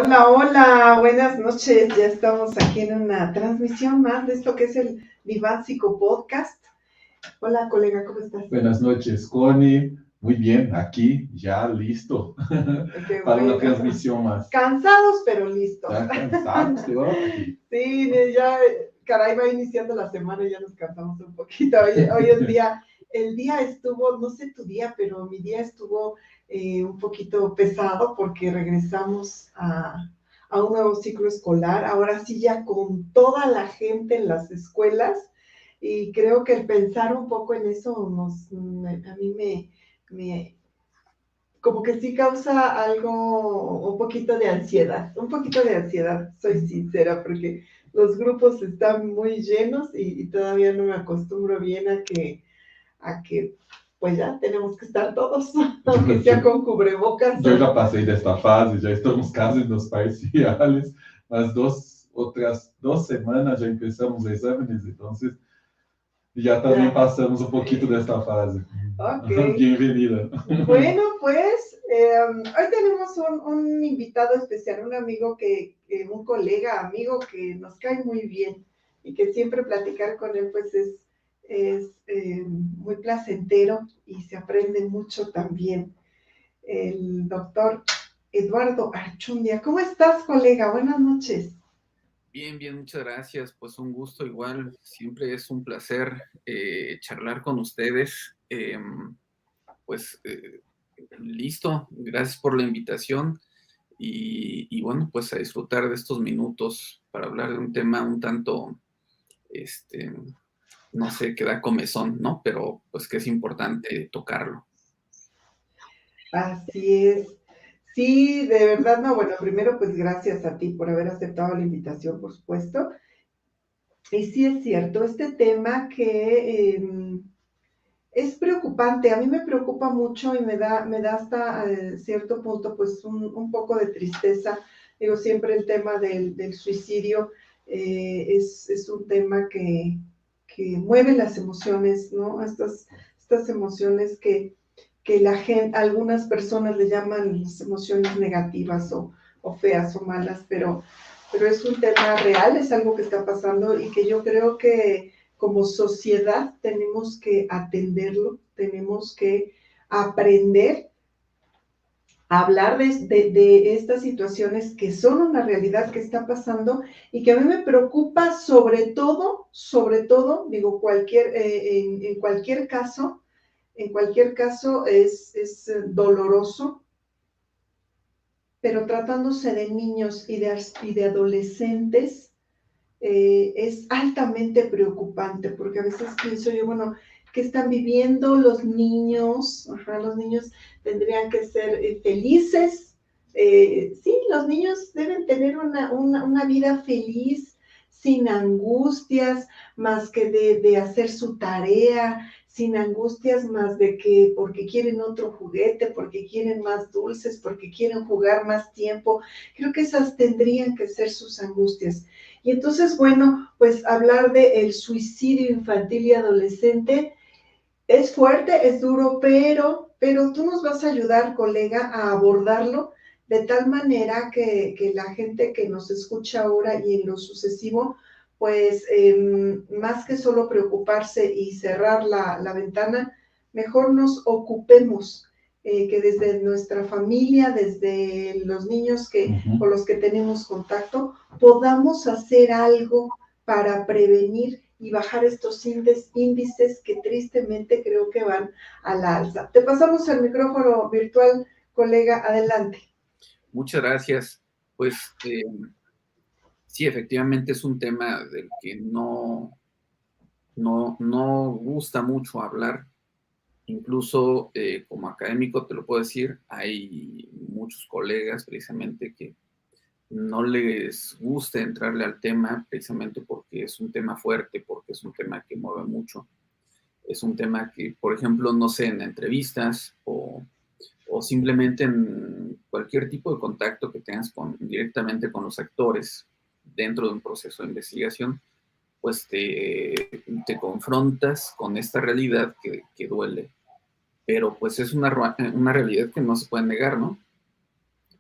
Hola, hola, buenas noches. Ya estamos aquí en una transmisión más de esto que es el Vivan Psico Podcast. Hola, colega, ¿cómo estás? Buenas noches, Connie. Muy bien, aquí ya listo Qué para una bueno. transmisión más. Cansados, pero listos. ¿Ya cansados, pero aquí? Sí, ya, caray, va iniciando la semana y ya nos cansamos un poquito. Hoy el día estuvo, no sé tu día, pero mi día estuvo un poquito pesado porque regresamos a un nuevo ciclo escolar. Ahora sí, ya con toda la gente en las escuelas. Y creo que el pensar un poco en eso a mí me como que sí causa algo, un poquito de ansiedad, soy sincera, porque los grupos están muy llenos y todavía no me acostumbro bien a que pues ya tenemos que estar todos, aunque sea con cubrebocas. Yo ya pasé de esta fase, ya estamos casi en los parciales. Las otras 2 semanas ya empezamos exámenes, entonces ya también Ya, pasamos un poquito de esta fase. ok. Bienvenida. Bueno, pues hoy tenemos un invitado especial, un amigo un colega, amigo que nos cae muy bien y que siempre platicar con él pues es muy placentero y se aprende mucho también. El doctor Eduardo Archundia. ¿Cómo estás, colega? Buenas noches. Bien, bien, muchas gracias. Pues un gusto igual. Siempre es un placer charlar con ustedes. Listo. Gracias por la invitación y bueno, pues a disfrutar de estos minutos para hablar de un tema un tanto, este, no sé, que da comezón, ¿no? Pero pues que es importante tocarlo. Así es. Sí, de verdad, no, bueno, primero pues gracias a ti por haber aceptado la invitación, por supuesto. Y sí es cierto, este tema que es preocupante, a mí me preocupa mucho y me da hasta cierto punto pues un poco de tristeza. Digo, siempre el tema del suicidio es un tema que mueve las emociones, ¿no? Estas emociones que algunas personas le llaman las emociones negativas o feas o malas, pero es un tema real, es algo que está pasando y que yo creo que como sociedad tenemos que atenderlo, tenemos que aprender a hablar de estas situaciones que son una realidad que está pasando y que a mí me preocupa sobre todo, digo, en cualquier caso es doloroso, pero tratándose de niños y de adolescentes, es altamente preocupante, porque a veces pienso yo, bueno, ¿qué están viviendo los niños? Ajá, los niños tendrían que ser felices. Sí, los niños deben tener una vida feliz, sin angustias, más que de hacer su tarea, sin angustias más de que porque quieren otro juguete, porque quieren más dulces, porque quieren jugar más tiempo. Creo que esas tendrían que ser sus angustias. Y entonces, bueno, pues hablar del suicidio infantil y adolescente es fuerte, es duro, pero tú nos vas a ayudar, colega, a abordarlo de tal manera que la gente que nos escucha ahora y en lo sucesivo, pues más que solo preocuparse y cerrar la ventana, mejor nos ocupemos, que desde nuestra familia, desde los niños con los que tenemos contacto, podamos hacer algo para prevenir y bajar estos índices que tristemente creo que van a la alza. Te pasamos el micrófono virtual, colega, adelante. Muchas gracias. Pues sí, efectivamente es un tema del que no gusta mucho hablar. Incluso como académico te lo puedo decir, hay muchos colegas precisamente que no les gusta entrarle al tema precisamente porque es un tema fuerte, porque es un tema que mueve mucho. Es un tema que, por ejemplo, no sé, en entrevistas o simplemente en cualquier tipo de contacto que tengas directamente con los actores dentro de un proceso de investigación, pues te confrontas con esta realidad que duele. Pero pues es una realidad que no se puede negar, ¿no?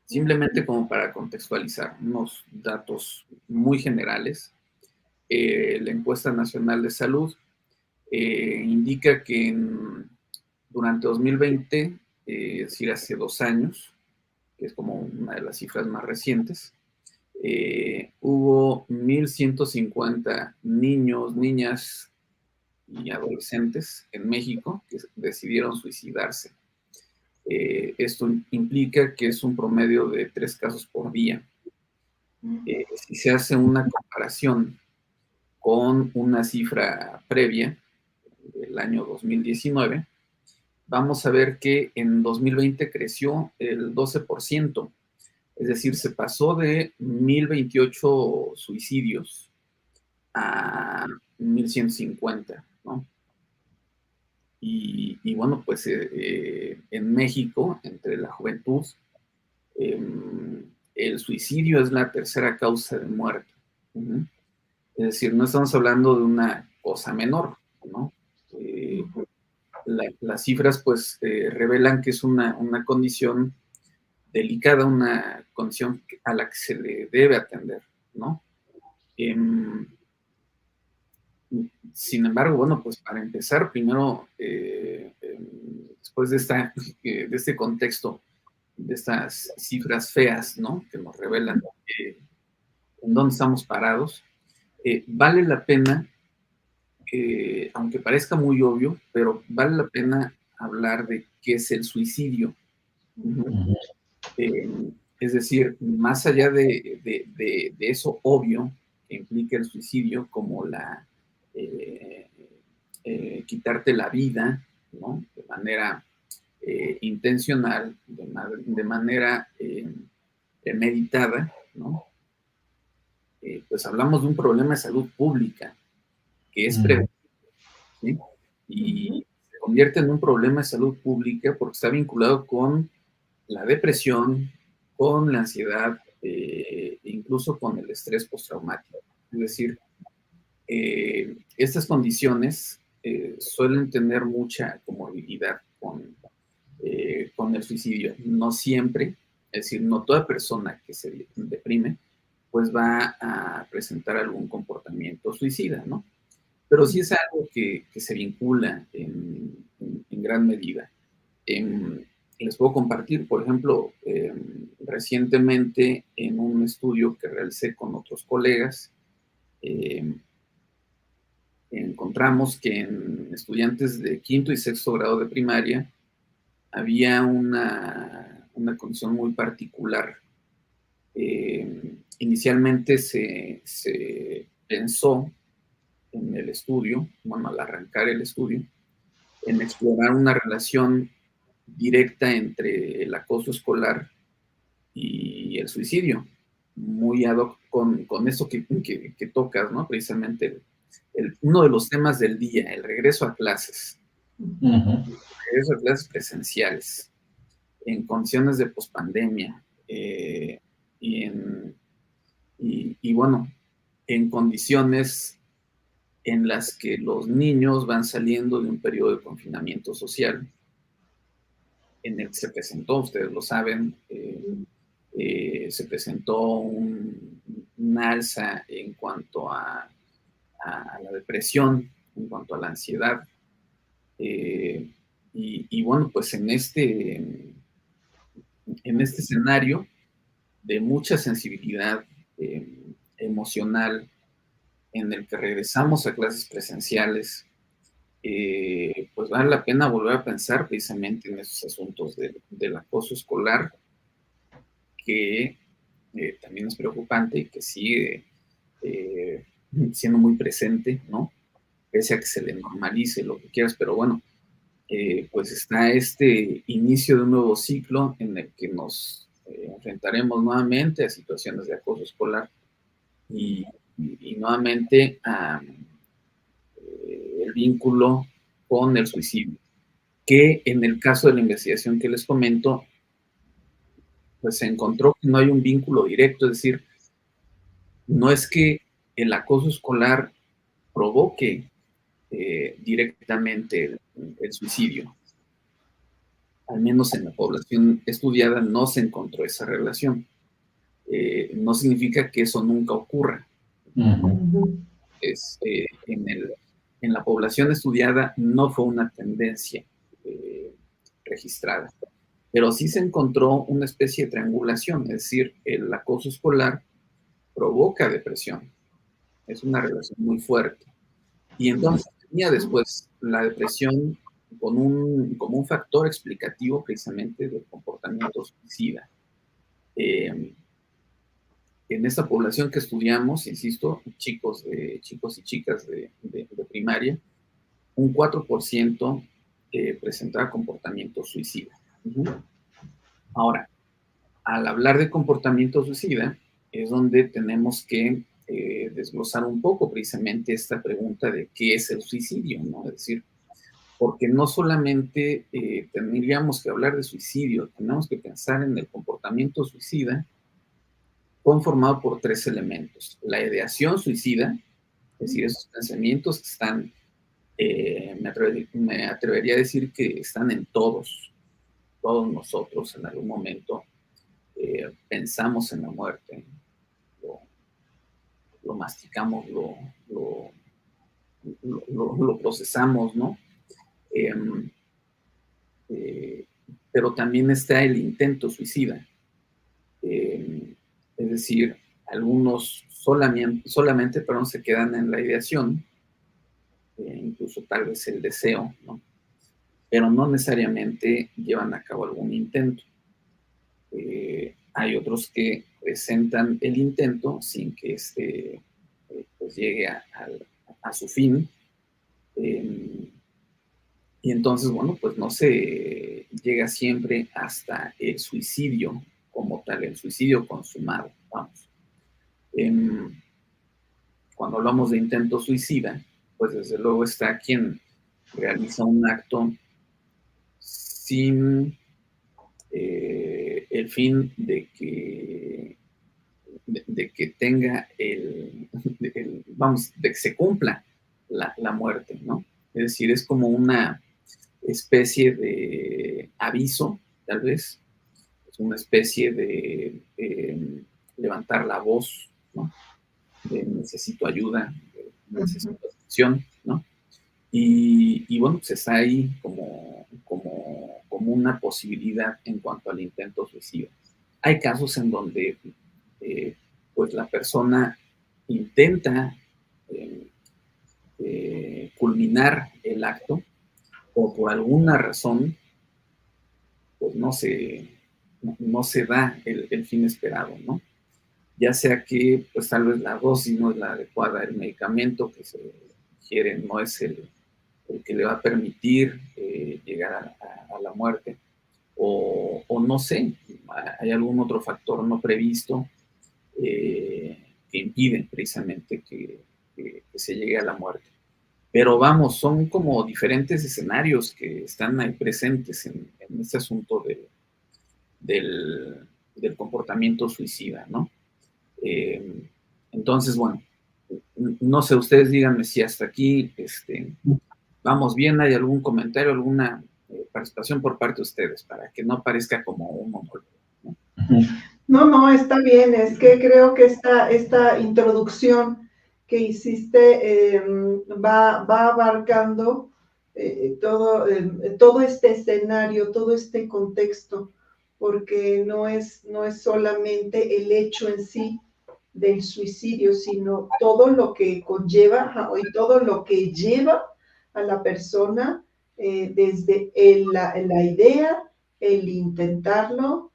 Simplemente como para contextualizar unos datos muy generales, la encuesta nacional de salud indica que durante 2020, es decir, hace 2 años, que es como una de las cifras más recientes, hubo 1.150 niños, niñas y adolescentes en México que decidieron suicidarse. Esto implica que es un promedio de 3 casos por día. Si se hace una comparación con una cifra previa del año 2019, vamos a ver que en 2020 creció el 12%, es decir, se pasó de 1.028 suicidios a 1.150, ¿no? Y bueno, pues en México, entre la juventud, el suicidio es la tercera causa de muerte. Es decir, no estamos hablando de una cosa menor, ¿no? Las cifras pues revelan que es una condición delicada, una condición a la que se le debe atender, ¿no? Sin embargo, bueno, pues para empezar, primero, después de este contexto, de estas cifras feas, ¿no? Que nos revelan en dónde estamos parados, vale la pena, aunque parezca muy obvio, pero vale la pena hablar de qué es el suicidio. Es decir, más allá de eso obvio que implica el suicidio, como quitarte la vida, ¿no? De manera intencional, de manera premeditada, ¿no? Pues hablamos de un problema de salud pública que es preventivo, ¿sí? Y se convierte en un problema de salud pública porque está vinculado con la depresión, con la ansiedad, incluso con el estrés postraumático. Es decir, estas condiciones suelen tener mucha comorbilidad con el suicidio. No siempre, es decir, no toda persona que se deprime, pues va a presentar algún comportamiento suicida, ¿no? Pero sí es algo que se vincula en gran medida. Les puedo compartir, por ejemplo, recientemente en un estudio que realicé con otros colegas, encontramos que en estudiantes de 5º y 6º grado de primaria había una condición muy particular. Inicialmente se pensó en el estudio, bueno, al arrancar el estudio, en explorar una relación directa entre el acoso escolar y el suicidio, muy ad hoc con eso que tocas, ¿no? Precisamente uno de los temas del día, el regreso a clases. El regreso a clases presenciales, en condiciones de pospandemia, y bueno, en condiciones en las que los niños van saliendo de un periodo de confinamiento social, en el que se presentó, ustedes lo saben, se presentó una alza en cuanto a la depresión, en cuanto a la ansiedad, y bueno, pues en este escenario de mucha sensibilidad emocional, en el que regresamos a clases presenciales, pues vale la pena volver a pensar precisamente en esos asuntos del acoso escolar, que también es preocupante y que sigue siendo muy presente, ¿no? Pese a que se le normalice lo que quieras, pero bueno, pues está este inicio de un nuevo ciclo en el que nos enfrentaremos nuevamente a situaciones de acoso escolar y nuevamente a el vínculo con el suicidio, que en el caso de la investigación que les comento, pues se encontró que no hay un vínculo directo, es decir, no es que el acoso escolar provoque directamente el suicidio. al menos en la población estudiada, no se encontró esa relación. No significa que eso nunca ocurra. En la población estudiada no fue una tendencia registrada, pero sí se encontró una especie de triangulación, es decir, el acoso escolar provoca depresión. Es una relación muy fuerte. Y entonces tenía después la depresión como un factor explicativo precisamente del comportamiento suicida. En esta población que estudiamos, insisto, chicos y chicas de primaria, un 4% presentaba comportamiento suicida. Ahora, al hablar de comportamiento suicida, es donde tenemos que desglosar un poco precisamente esta pregunta de qué es el suicidio, ¿no? Es decir, porque no solamente tendríamos que hablar de suicidio, tenemos que pensar en el comportamiento suicida conformado por 3 elementos. La ideación suicida, es decir, esos pensamientos que están, me atrevería a decir que están en todos nosotros en algún momento. Pensamos en la muerte, lo masticamos, lo procesamos, ¿no? Pero también está el intento suicida. Es decir, algunos solamente se quedan en la ideación, incluso tal vez el deseo, ¿no? Pero no necesariamente llevan a cabo algún intento. Hay otros que presentan el intento sin que pues llegue a su fin. Y entonces, bueno, pues no se llega siempre hasta el suicidio como tal, el suicidio consumado, vamos. Cuando hablamos de intento suicida, pues desde luego está quien realiza un acto sin el fin de que tenga de que se cumpla la muerte, ¿no? Es decir, es como una especie de aviso, tal vez, es una especie de levantar la voz, ¿no? De necesito ayuda, necesito atención, ¿no? Y bueno, pues está ahí como una posibilidad en cuanto al intento suicida. Hay casos en donde pues la persona intenta culminar el acto o por alguna razón pues no se da el fin esperado, ¿no? Ya sea que pues tal vez la dosis no es la adecuada, el medicamento que se ingiere no es el que le va a permitir llegar a la muerte, o no sé, hay algún otro factor no previsto que impide precisamente que se llegue a la muerte. Pero vamos, son como diferentes escenarios que están ahí presentes en este asunto del comportamiento suicida, ¿no? Entonces, bueno, no sé, ustedes díganme si hasta aquí vamos bien, ¿hay algún comentario, alguna participación por parte de ustedes para que no parezca como un monólogo, ¿no? No, está bien, es que creo que esta introducción que hiciste va abarcando todo este escenario, todo este contexto, porque no es solamente el hecho en sí del suicidio, sino todo lo que conlleva y todo lo que lleva a la persona desde la idea, el intentarlo,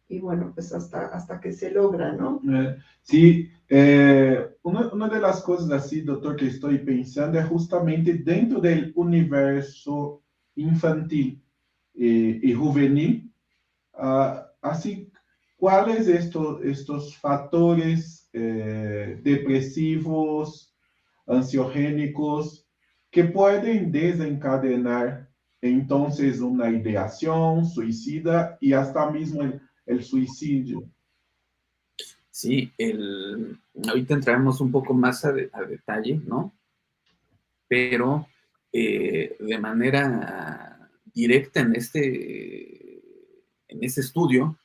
y bueno, pues hasta que se logra, ¿no? Sí, una de las cosas así, doctor, que estoy pensando es justamente dentro del universo infantil y juvenil, así, ¿cuáles estos factores depresivos, ansiogénicos, que pueden desencadenar entonces una ideación suicida y hasta mismo el suicidio? Sí, ahorita entraremos un poco más a detalle, ¿no? Pero de manera directa en este estudio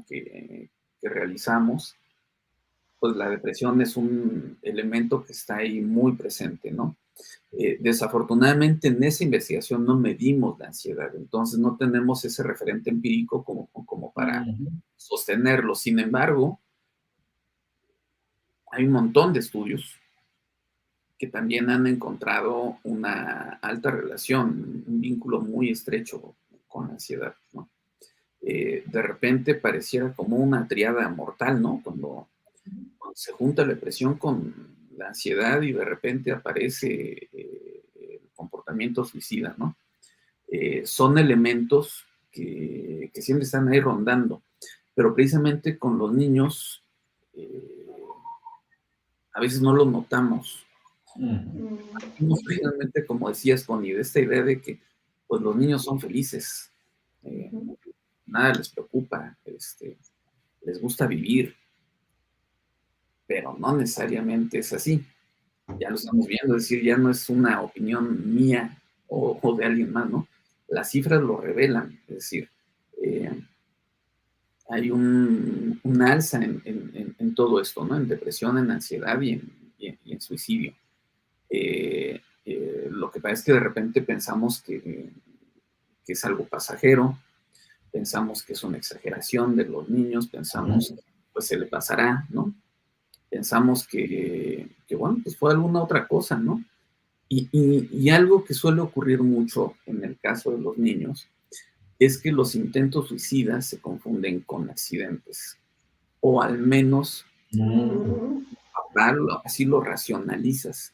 que realizamos, pues la depresión es un elemento que está ahí muy presente, ¿no? Desafortunadamente en esa investigación no medimos la ansiedad, entonces no tenemos ese referente empírico como para sostenerlo. Sin embargo, hay un montón de estudios que también han encontrado una alta relación, un vínculo muy estrecho con la ansiedad, ¿no? De repente pareciera como una triada mortal, ¿no? Cuando se junta la depresión con la ansiedad y de repente aparece el comportamiento suicida, ¿no? Son elementos que siempre están ahí rondando, pero precisamente con los niños a veces no lo notamos. Precisamente, como decías, Connie, de esta idea de que pues, los niños son felices, nada les preocupa, les gusta vivir, pero no necesariamente es así. Ya lo estamos viendo, es decir, ya no es una opinión mía o de alguien más, ¿no? Las cifras lo revelan, es decir, hay un alza en todo esto, ¿no? En depresión, en ansiedad y en suicidio. Lo que pasa es que de repente pensamos que es algo pasajero, pensamos que es una exageración de los niños, pensamos que pues se le pasará, ¿no? Pensamos que bueno, pues fue alguna otra cosa, ¿no? Y algo que suele ocurrir mucho en el caso de los niños es que los intentos suicidas se confunden con accidentes, o al menos así lo racionalizas.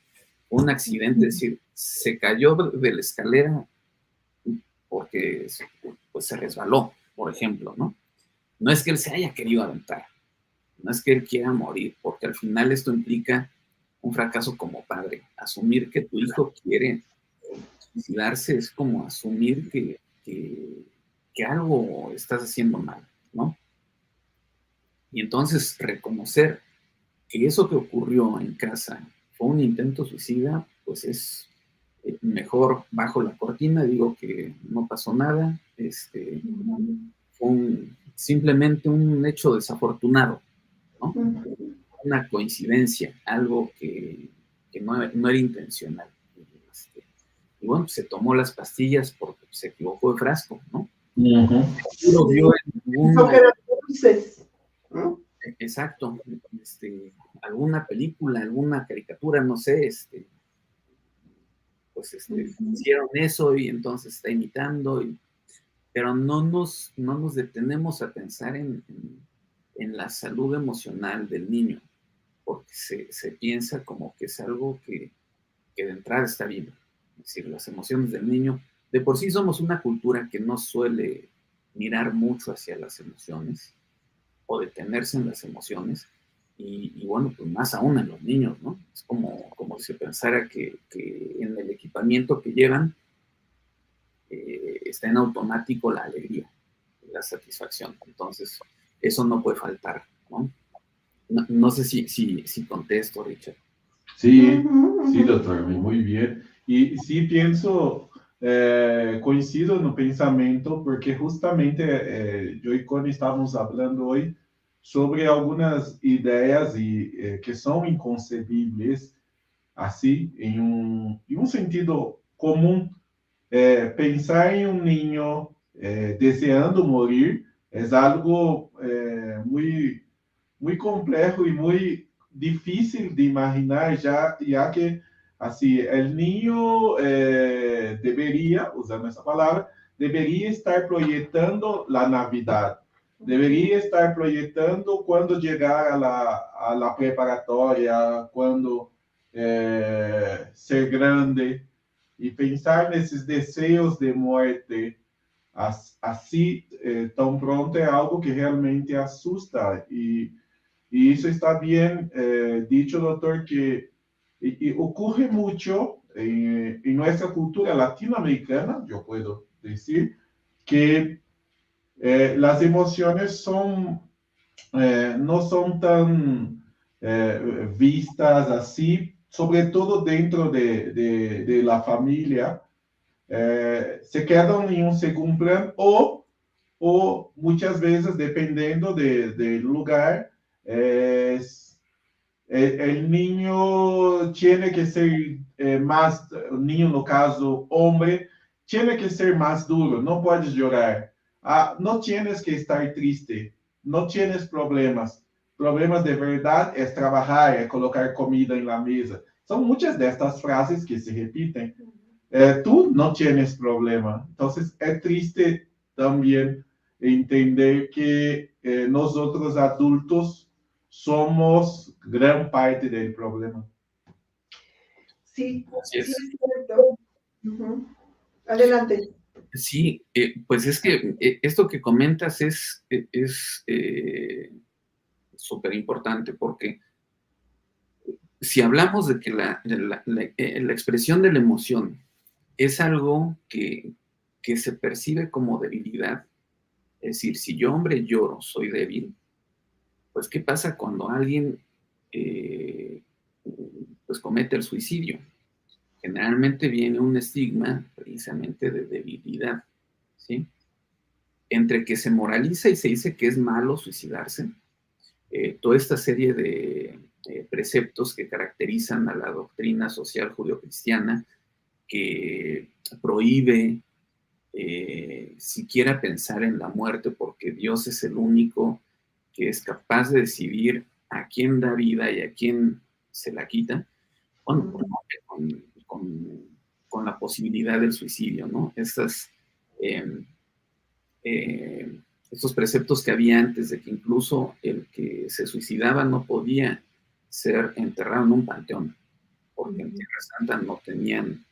Un accidente, es decir, se cayó de la escalera porque pues, se resbaló, por ejemplo, ¿no? No es que él se haya querido aventar, no es que él quiera morir, porque al final esto implica un fracaso como padre. Asumir que tu hijo quiere suicidarse es como asumir que algo estás haciendo mal, ¿no? Y entonces reconocer que eso que ocurrió en casa fue un intento suicida, pues es mejor bajo la cortina, digo que no pasó nada, fue simplemente un hecho desafortunado, ¿no? Una coincidencia, algo que no era intencional. Y bueno, se tomó las pastillas porque se equivocó de frasco, ¿no? Lo vio en exacto, alguna película, alguna caricatura, no sé, pues hicieron eso y entonces está imitando, pero no nos detenemos a pensar en la salud emocional del niño, porque se piensa como que es algo que de entrada está bien. Es decir, las emociones del niño, de por sí somos una cultura que no suele mirar mucho hacia las emociones o detenerse en las emociones, y bueno, pues más aún en los niños, ¿no? Es como si se pensara que en el equipamiento que llevan está en automático la alegría, la satisfacción. Entonces, eso no puede faltar, ¿no? No sé si contesto, Richard. Sí, sí, doctor, muy bien. Y sí pienso, coincido no pensamento, porque justamente yo y Connie estamos hablando hoy sobre algunas ideas que son inconcebibles, así, en un sentido común. Pensar em um niño deseando morir é algo muito complexo e muito difícil de imaginar, já que assim, o niño deveria, usando essa palavra, deveria estar projetando a Navidad, deveria estar projetando quando chegar a la preparatória, quando ser grande, e pensar nesses desejos de morte assim tão pronto é algo que realmente assusta. E isso está bem dicho, doutor, que ocorre muito em nossa cultura latino-americana, eu posso dizer, que as emoções não são tão vistas assim, sobretudo dentro de la família. se quedan en un segundo plano o muchas veces, dependiendo del lugar, el niño tiene que ser más, el niño no caso hombre, tiene que ser más duro, no puedes llorar. No tienes que estar triste, no tienes problemas. Problemas de verdad es trabajar, es colocar comida en la mesa. Son muchas de estas frases que se repiten. Tú no tienes problema. Entonces es triste también entender que nosotros adultos somos gran parte del problema. Sí, Así es. sí es cierto. Adelante. Sí, pues es que esto que comentas es súper importante, porque si hablamos de que la expresión de la emoción es algo que se percibe como debilidad, es decir, si yo, hombre, lloro, soy débil, pues ¿qué pasa cuando alguien pues comete el suicidio? Generalmente viene un estigma precisamente de debilidad, ¿sí? Entre que se moraliza y se dice que es malo suicidarse, toda esta serie de preceptos que caracterizan a la doctrina social judeocristiana, que prohíbe siquiera pensar en la muerte, porque Dios es el único que es capaz de decidir a quién da vida y a quién se la quita, bueno, con la posibilidad del suicidio, ¿no? Estos preceptos que había antes de que incluso el que se suicidaba no podía ser enterrado en un panteón, porque en Tierra Santa no tenían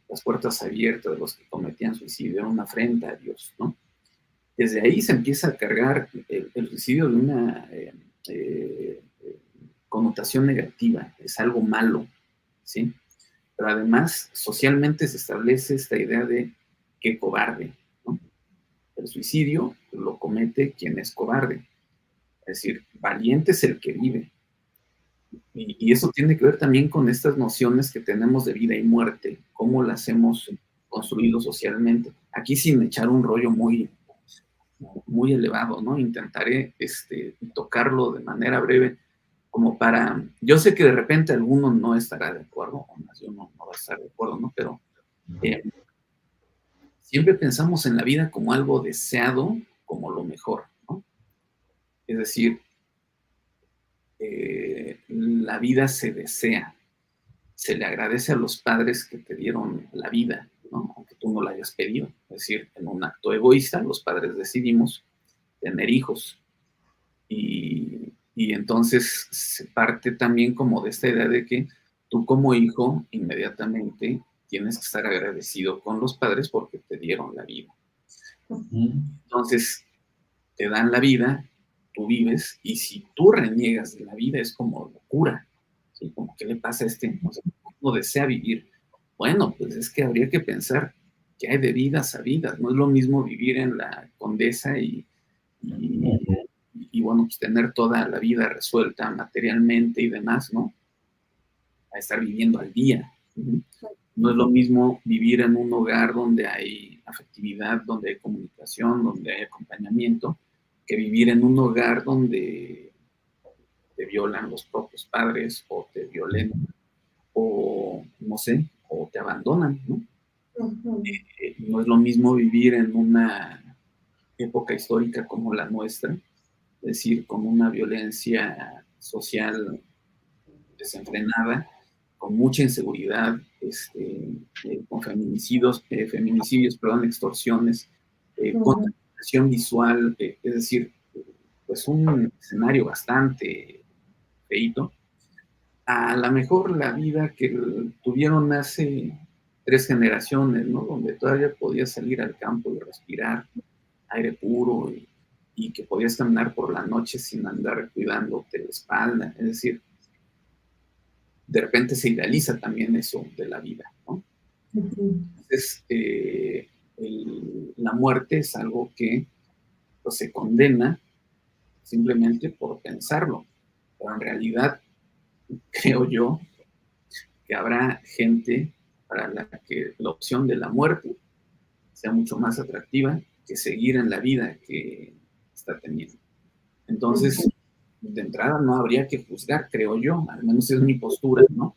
las puertas abiertas de los que cometían suicidio, era una afrenta a Dios, ¿no? Desde ahí se empieza a cargar el suicidio de una connotación negativa, es algo malo, ¿sí? Pero además, socialmente se establece esta idea de que cobarde, ¿no? El suicidio lo comete quien es cobarde, es decir, valiente es el que vive. Y eso tiene que ver también con estas nociones que tenemos de vida y muerte, cómo las hemos construido socialmente. Aquí sin echar un rollo muy elevado, ¿no? Intentaré tocarlo de manera breve, como para... Yo sé que de repente alguno no estará de acuerdo, o más yo no va a estar de acuerdo, ¿no? Pero siempre pensamos en la vida como algo deseado, como lo mejor, ¿no? Es decir, la vida se desea, se le agradece a los padres que te dieron la vida, ¿no? Aunque tú no la hayas pedido. Es decir, en un acto egoísta, los padres decidimos tener hijos. Y entonces se parte también como de esta idea de que tú como hijo inmediatamente tienes que estar agradecido con los padres porque te dieron la vida. Entonces te dan la vida, tú vives, y si tú reniegas de la vida es como locura, ¿sí? Como, ¿qué le pasa a este? O sea, no desea vivir. Bueno, pues es que habría que pensar que hay de vidas a vidas. No es lo mismo vivir en la Condesa y bueno, pues tener toda la vida resuelta materialmente y demás, ¿no? A estar viviendo al día. No es lo mismo vivir en un hogar donde hay afectividad, donde hay comunicación, donde hay acompañamiento, que vivir en un hogar donde te violan los propios padres o te violentan o, no sé, o te abandonan, ¿no? No es lo mismo vivir en una época histórica como la nuestra, es decir, con una violencia social desenfrenada, con mucha inseguridad, con feminicidios, extorsiones, contaminación visual, es decir, pues un escenario bastante feito. A lo mejor la vida que tuvieron hace 3 generaciones, ¿no? Donde todavía podías salir al campo y respirar aire puro y que podías caminar por la noche sin andar cuidándote la espalda, es decir, de repente se idealiza también eso de la vida, ¿no? Entonces, la muerte es algo que pues, se condena simplemente por pensarlo, pero en realidad creo yo que habrá gente para la que la opción de la muerte sea mucho más atractiva que seguir en la vida que está teniendo. Entonces, de entrada no habría que juzgar, creo yo, al menos es mi postura, ¿no?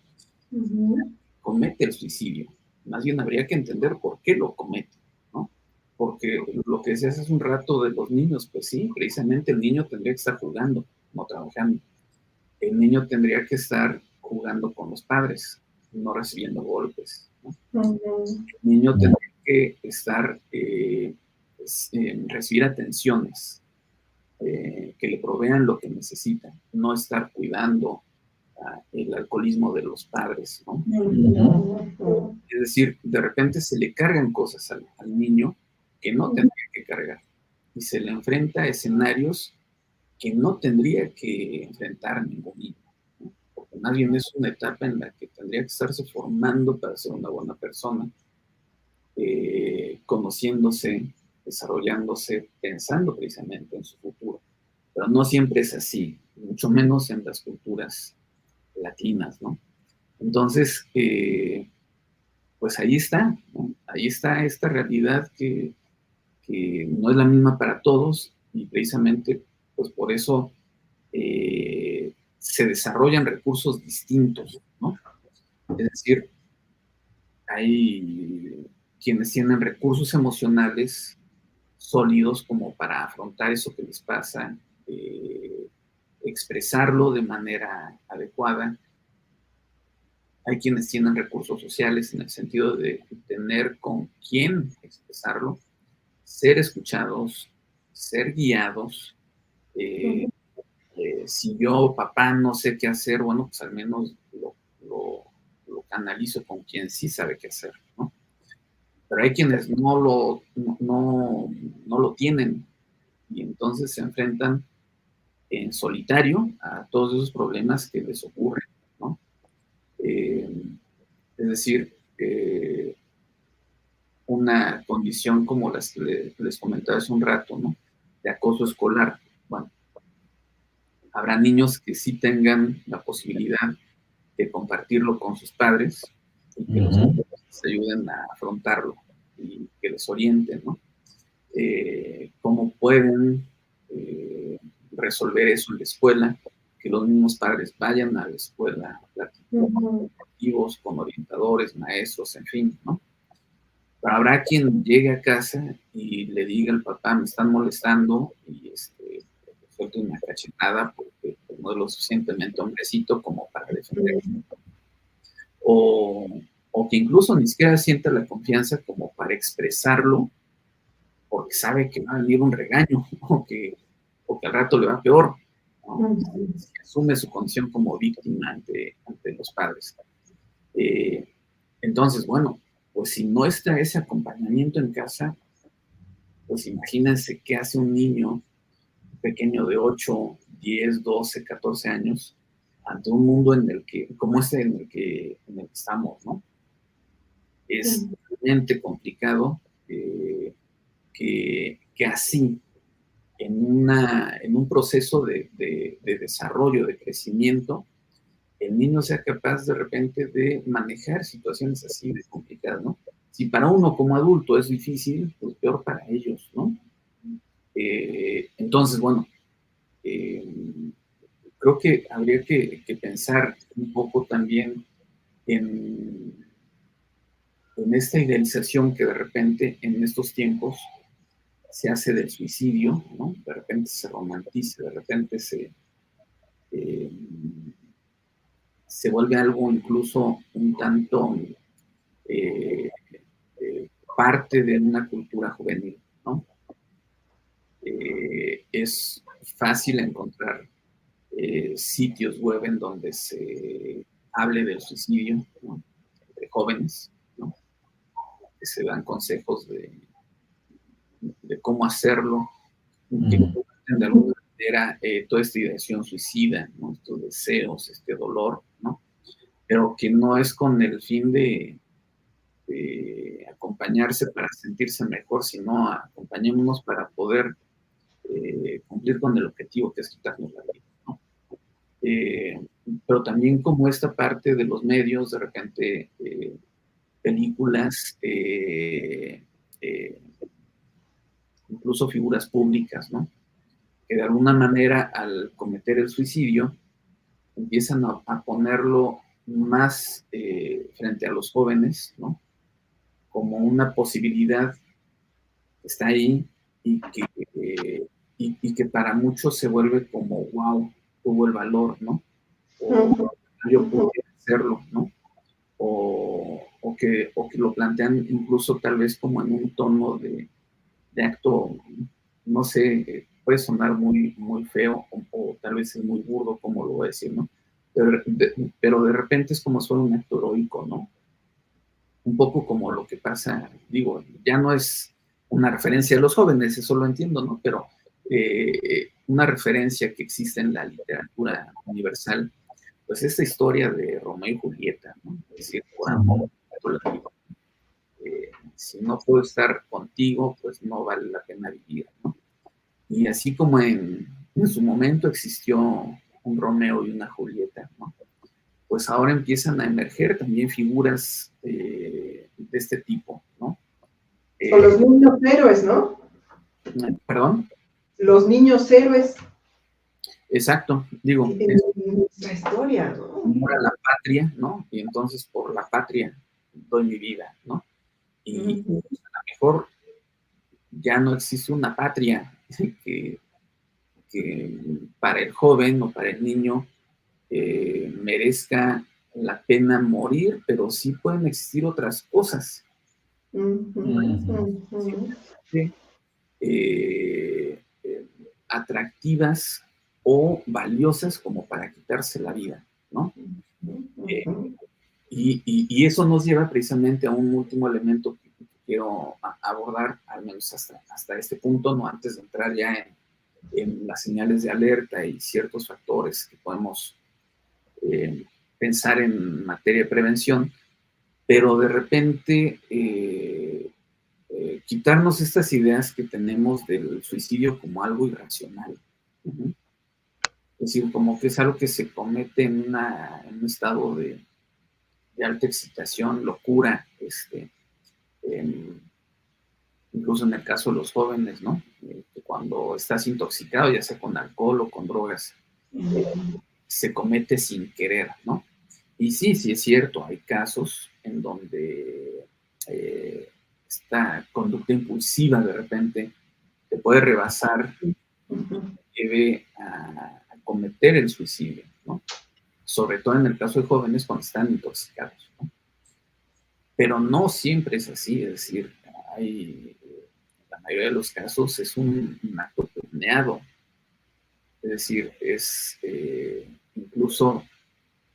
Comete el suicidio. Más bien habría que entender por qué lo comete, ¿no? Porque lo que decías hace un rato de los niños, pues sí, precisamente el niño tendría que estar jugando, no trabajando. El niño tendría que estar jugando con los padres, no recibiendo golpes, ¿no? El niño tendría que estar, recibir atenciones, que le provean lo que necesita, no estar cuidando el alcoholismo de los padres, ¿no? Es decir, de repente se le cargan cosas al niño que no tendría que cargar y se le enfrenta a escenarios que no tendría que enfrentar ningún niño, ¿no? Porque más bien es una etapa en la que tendría que estarse formando para ser una buena persona, conociéndose, desarrollándose, pensando precisamente en su futuro. Pero no siempre es así, mucho menos en las culturas latinas, ¿no? Entonces, pues ahí está, ¿no? Ahí está esta realidad que no es la misma para todos y precisamente, pues por eso se desarrollan recursos distintos, ¿no? Es decir, hay quienes tienen recursos emocionales sólidos como para afrontar eso que les pasa, expresarlo de manera adecuada. Hay quienes tienen recursos sociales en el sentido de tener con quién expresarlo, ser escuchados, ser guiados. Si yo, papá, no sé qué hacer, bueno, pues al menos lo canalizo con quien sí sabe qué hacer, ¿no? Pero hay quienes no lo tienen y entonces se enfrentan en solitario a todos esos problemas que les ocurren, ¿no? Es decir, una condición como las que les comentaba hace un rato, ¿no? De acoso escolar. Bueno, habrá niños que sí tengan la posibilidad de compartirlo con sus padres y que los padres les ayuden a afrontarlo y que les orienten, ¿no? Cómo pueden resolver eso en la escuela, que los mismos padres vayan a la escuela, con activos, con orientadores, maestros, en fin, ¿no? Pero habrá quien llegue a casa y le diga al papá, me están molestando, y suelte una cachetada porque pues, no es lo suficientemente hombrecito como para defenderse. O que incluso ni siquiera sienta la confianza como para expresarlo porque sabe que va a venir un regaño, o que al rato le va peor, ¿no? Asume su condición como víctima ante los padres. Entonces, bueno, pues si no está ese acompañamiento en casa, pues imagínense qué hace un niño pequeño de 8, 10, 12, 14 años ante un mundo en el que, como este en el que estamos, ¿no? Es realmente complicado que así, en un proceso de desarrollo, de crecimiento, el niño sea capaz de repente de manejar situaciones así de complicadas, ¿no? Si para uno como adulto es difícil, pues peor para ellos, ¿no? Entonces, bueno, creo que habría que pensar un poco también en esta idealización que de repente en estos tiempos se hace del suicidio, ¿no? De repente se romantiza, de repente se vuelve algo incluso un tanto parte de una cultura juvenil, ¿no? Es fácil encontrar sitios web en donde se hable del suicidio, ¿no? De jóvenes, ¿no? Que se dan consejos de cómo hacerlo, que de alguna manera toda esta ideación suicida, ¿no? Estos deseos, este dolor, ¿no? Pero que no es con el fin de acompañarse para sentirse mejor, sino acompañémonos para poder cumplir con el objetivo que es quitarnos la vida, ¿no? Pero también como esta parte de los medios, de repente películas incluso figuras públicas, ¿no? Que de alguna manera al cometer el suicidio empiezan a ponerlo más frente a los jóvenes, ¿no? Como una posibilidad que está ahí y que para muchos se vuelve como, wow, tuvo el valor, ¿no? O yo pude hacerlo, ¿no? O que lo plantean incluso tal vez como en un tono de acto, no sé, puede sonar muy, muy feo o tal vez es muy burdo como lo voy a decir, ¿no? Pero de repente es como solo un acto heroico, ¿no? Un poco como lo que pasa, digo, ya no es una referencia a los jóvenes, eso lo entiendo, ¿no? Pero una referencia que existe en la literatura universal, pues esta historia de Romeo y Julieta, ¿no? Es decir, por amor, si no puedo estar contigo, pues no vale la pena vivir, ¿no? Y así como en su momento existió un Romeo y una Julieta, ¿no? Pues ahora empiezan a emerger también figuras de este tipo, ¿no? O los niños héroes, ¿no? ¿Perdón? Los niños héroes. Exacto, digo, Es nuestra historia, ¿no? amor a la patria, ¿no? Y entonces por la patria doy mi vida, ¿no? Y a lo mejor ya no existe una patria que para el joven o para el niño merezca la pena morir, pero sí pueden existir otras cosas. Sí, atractivas o valiosas como para quitarse la vida, ¿no? Y eso nos lleva precisamente a un último elemento que quiero abordar, al menos hasta este punto, no antes de entrar ya en las señales de alerta y ciertos factores que podemos pensar en materia de prevención, pero de repente quitarnos estas ideas que tenemos del suicidio como algo irracional. Uh-huh. Es decir, como que es algo que se comete en un estado de alta excitación, locura, incluso en el caso de los jóvenes, ¿no? Que cuando estás intoxicado, ya sea con alcohol o con drogas, se comete sin querer, ¿no? Y sí es cierto, hay casos en donde esta conducta impulsiva de repente te puede rebasar y lleve a cometer el suicidio, ¿no? Sobre todo en el caso de jóvenes cuando están intoxicados, ¿no? Pero no siempre es así, es decir, la mayoría de los casos es un acto planeado, es decir, es incluso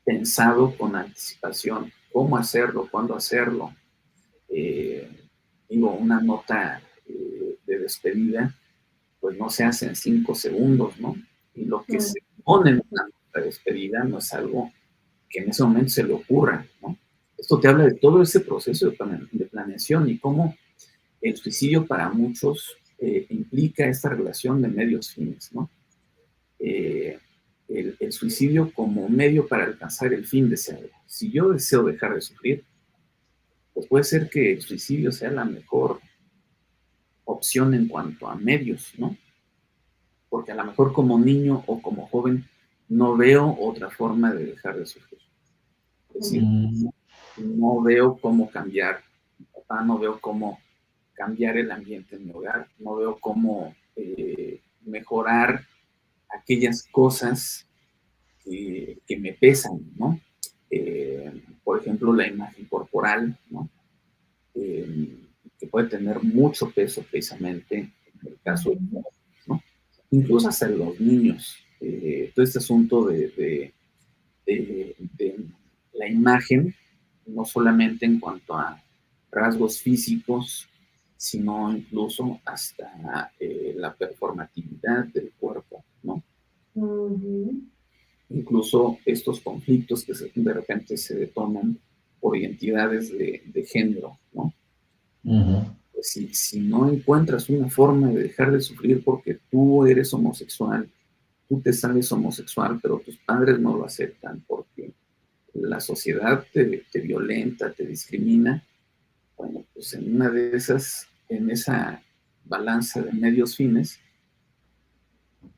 pensado con anticipación, cómo hacerlo, cuándo hacerlo. Digo, una nota de despedida, pues no se hace en 5 segundos, ¿no? Y lo que se pone en una nota de despedida no es algo que en ese momento se le ocurra, ¿no? Esto te habla de todo ese proceso de planeación y cómo el suicidio para muchos implica esta relación de medios fines, ¿no? El suicidio como medio para alcanzar el fin deseado. Si yo deseo dejar de sufrir, pues puede ser que el suicidio sea la mejor opción en cuanto a medios, ¿no? Porque a lo mejor como niño o como joven no veo otra forma de dejar de sufrir. Es decir, no veo cómo cambiar mi papá, no veo cómo cambiar el ambiente en mi hogar, no veo cómo mejorar aquellas cosas que me pesan, ¿no? Por ejemplo, la imagen corporal, ¿no? Que puede tener mucho peso precisamente en el caso de los, ¿no? Incluso hasta los niños. Todo este asunto de la imagen, no solamente en cuanto a rasgos físicos, sino incluso hasta la performatividad del cuerpo, ¿no? Incluso estos conflictos que de repente se detonan por identidades de género, ¿no? Pues si no encuentras una forma de dejar de sufrir porque tú eres homosexual, tú te sabes homosexual, pero tus padres no lo aceptan porque la sociedad te violenta, te discrimina, bueno, pues en una de esas, en esa balance de medios fines,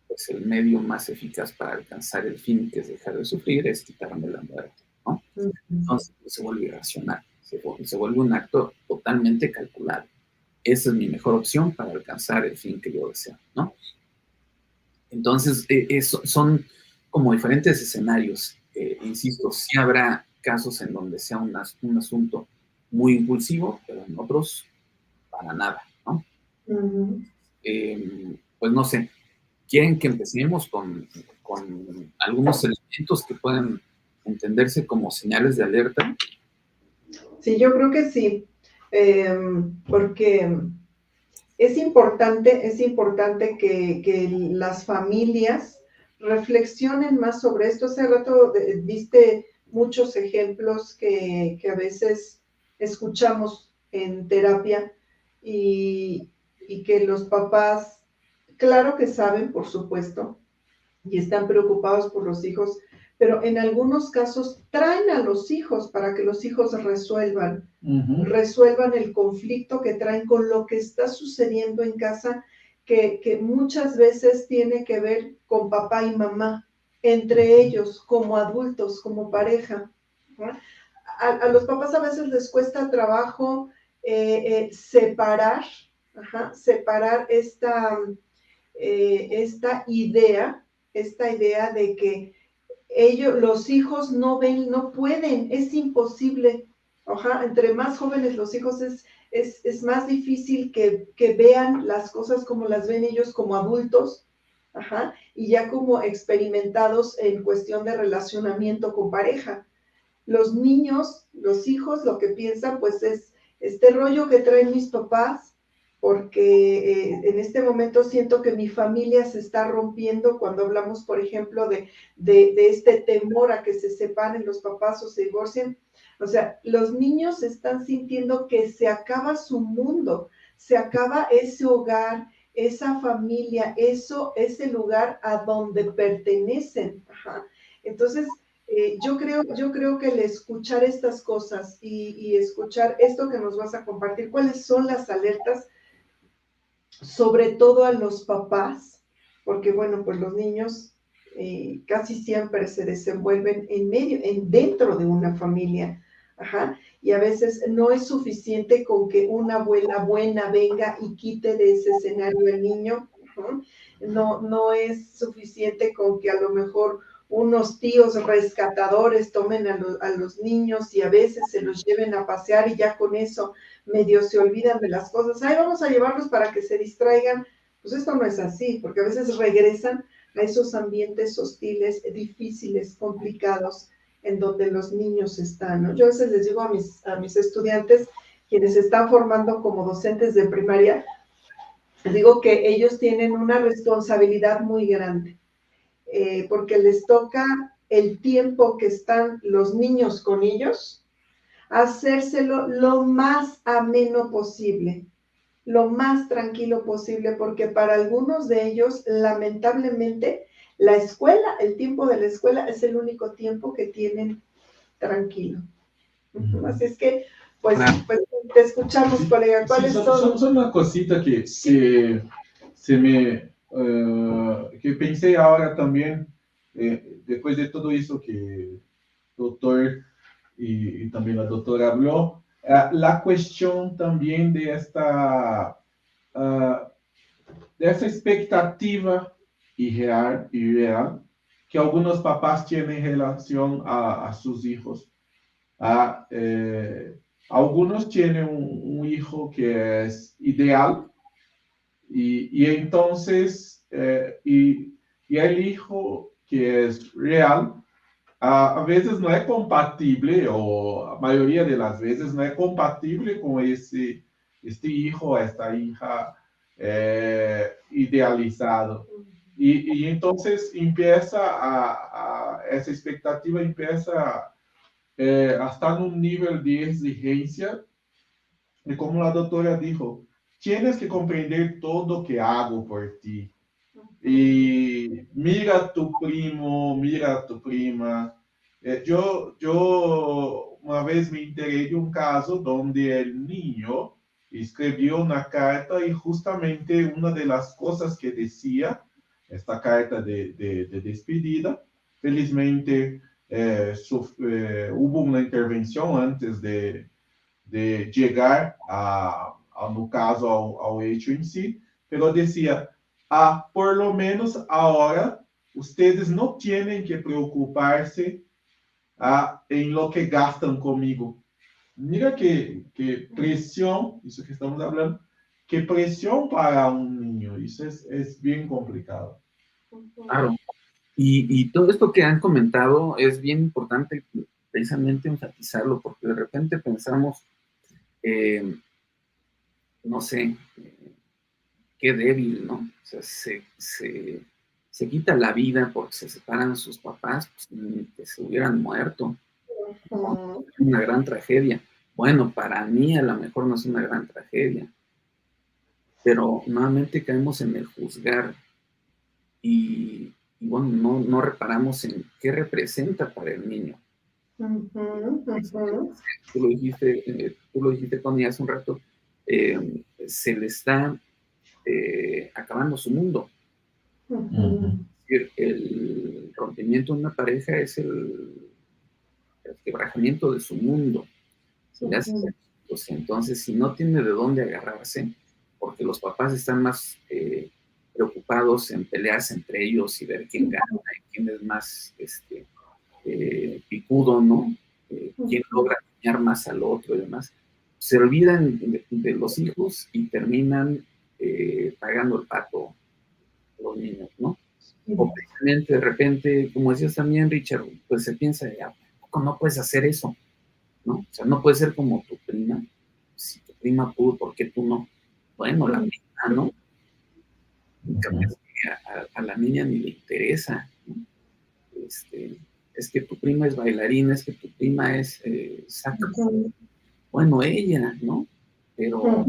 pues el medio más eficaz para alcanzar el fin, que es dejar de sufrir, es quitarme la muerte, ¿no? Entonces se vuelve irracional, se vuelve un acto totalmente calculado. Esa es mi mejor opción para alcanzar el fin que yo deseo, ¿no? Entonces, son como diferentes escenarios. Insisto, sí habrá casos en donde sea un asunto muy impulsivo, pero en otros, para nada, ¿no? Pues no sé, ¿quieren que empecemos con algunos elementos que pueden entenderse como señales de alerta? Sí, yo creo que sí, porque es importante que las familias reflexionen más sobre esto. Hace rato diste muchos ejemplos que a veces escuchamos en terapia y que los papás, claro que saben, por supuesto, y están preocupados por los hijos, pero en algunos casos traen a los hijos para que los hijos resuelvan el conflicto que traen con lo que está sucediendo en casa, que muchas veces tiene que ver con papá y mamá, entre ellos, como adultos, como pareja, ¿no? A los papás a veces les cuesta trabajo separar esta idea de que los hijos no ven, no pueden, es imposible. Entre más jóvenes los hijos es más difícil que vean las cosas como las ven ellos como adultos, y ya como experimentados en cuestión de relacionamiento con pareja. Los niños, los hijos, lo que piensan pues es este rollo que traen mis papás, porque en este momento siento que mi familia se está rompiendo cuando hablamos, por ejemplo, de este temor a que se separen los papás o se divorcien. O sea, los niños están sintiendo que se acaba su mundo, se acaba ese hogar, esa familia, ese lugar a donde pertenecen. Entonces, yo creo que el escuchar estas cosas y escuchar esto que nos vas a compartir, cuáles son las alertas, sobre todo a los papás, porque bueno, pues los niños casi siempre se desenvuelven dentro de una familia, y a veces no es suficiente con que una abuela buena venga y quite de ese escenario al niño, no es suficiente con que a lo mejor unos tíos rescatadores tomen a los niños y a veces se los lleven a pasear y ya con eso medio se olvidan de las cosas. Ay, vamos a llevarlos para que se distraigan. Pues esto no es así, porque a veces regresan a esos ambientes hostiles, difíciles, complicados, en donde los niños están, ¿no? Yo a veces les digo a mis estudiantes, quienes se están formando como docentes de primaria, les digo que ellos tienen una responsabilidad muy grande, porque les toca el tiempo que están los niños con ellos, hacérselo lo más ameno posible, lo más tranquilo posible, porque para algunos de ellos, lamentablemente, la escuela, el tiempo de la escuela es el único tiempo que tienen tranquilo. Así es que, pues te escuchamos, colega. ¿Cuáles son? Son una cosita que que pensé ahora también, después de todo eso que el doctor y también la doctora habló, la cuestión también de esta expectativa irreal que algunos papás tienen en relación a sus hijos. Algunos tienen un hijo que es ideal y entonces y el hijo que es real a veces no es compatible, o a mayoría de las veces no es compatible con este hijo, esta hija idealizado. Y entonces esa expectativa empieza a estar en un nivel de exigencia, y como la doctora dijo, tienes que comprender todo lo que hago por ti. Y mira a tu primo, mira a tu prima. Yo una vez me enteré de un caso donde el niño escribió una carta y justamente una de las cosas que decía esta carta de despedida, felizmente hubo una intervención antes de llegar no caso ao hecho en sí, pero decía, por lo menos ahora ustedes no tienen que preocuparse en lo que gastan conmigo. Mira que presión, eso que estamos hablando, que presión para un niño, eso es bien complicado. Claro. Y todo esto que han comentado es bien importante precisamente enfatizarlo, porque de repente pensamos, no sé, qué débil, ¿no? O sea, se quita la vida porque se separan sus papás, pues, ni que se hubieran muerto. ¿No? Es una gran tragedia. Bueno, para mí a lo mejor no es una gran tragedia, pero nuevamente caemos en el juzgar y bueno, no reparamos en qué representa para el niño. Tú lo dijiste, Connie, hace un rato, se le está acabando su mundo. Es decir, el rompimiento de una pareja es el quebrajamiento de su mundo. Pues, entonces, si no tiene de dónde agarrarse, porque los papás están más preocupados en pelearse entre ellos y ver quién gana y quién es más picudo, ¿no? Quién logra dañar más al otro y demás. Se olvidan de los hijos y terminan pagando el pato los niños, ¿no? O precisamente de repente, como decías también, Richard, pues se piensa, ¿cómo no puedes hacer eso? ¿No? O sea, no puede ser como tu prima. Si tu prima pudo, ¿por qué tú no? Bueno, la prima, ¿no? A la niña ni le interesa, ¿no? Es que tu prima es bailarina, es que tu prima es saca. Bueno, ella, ¿no? Pero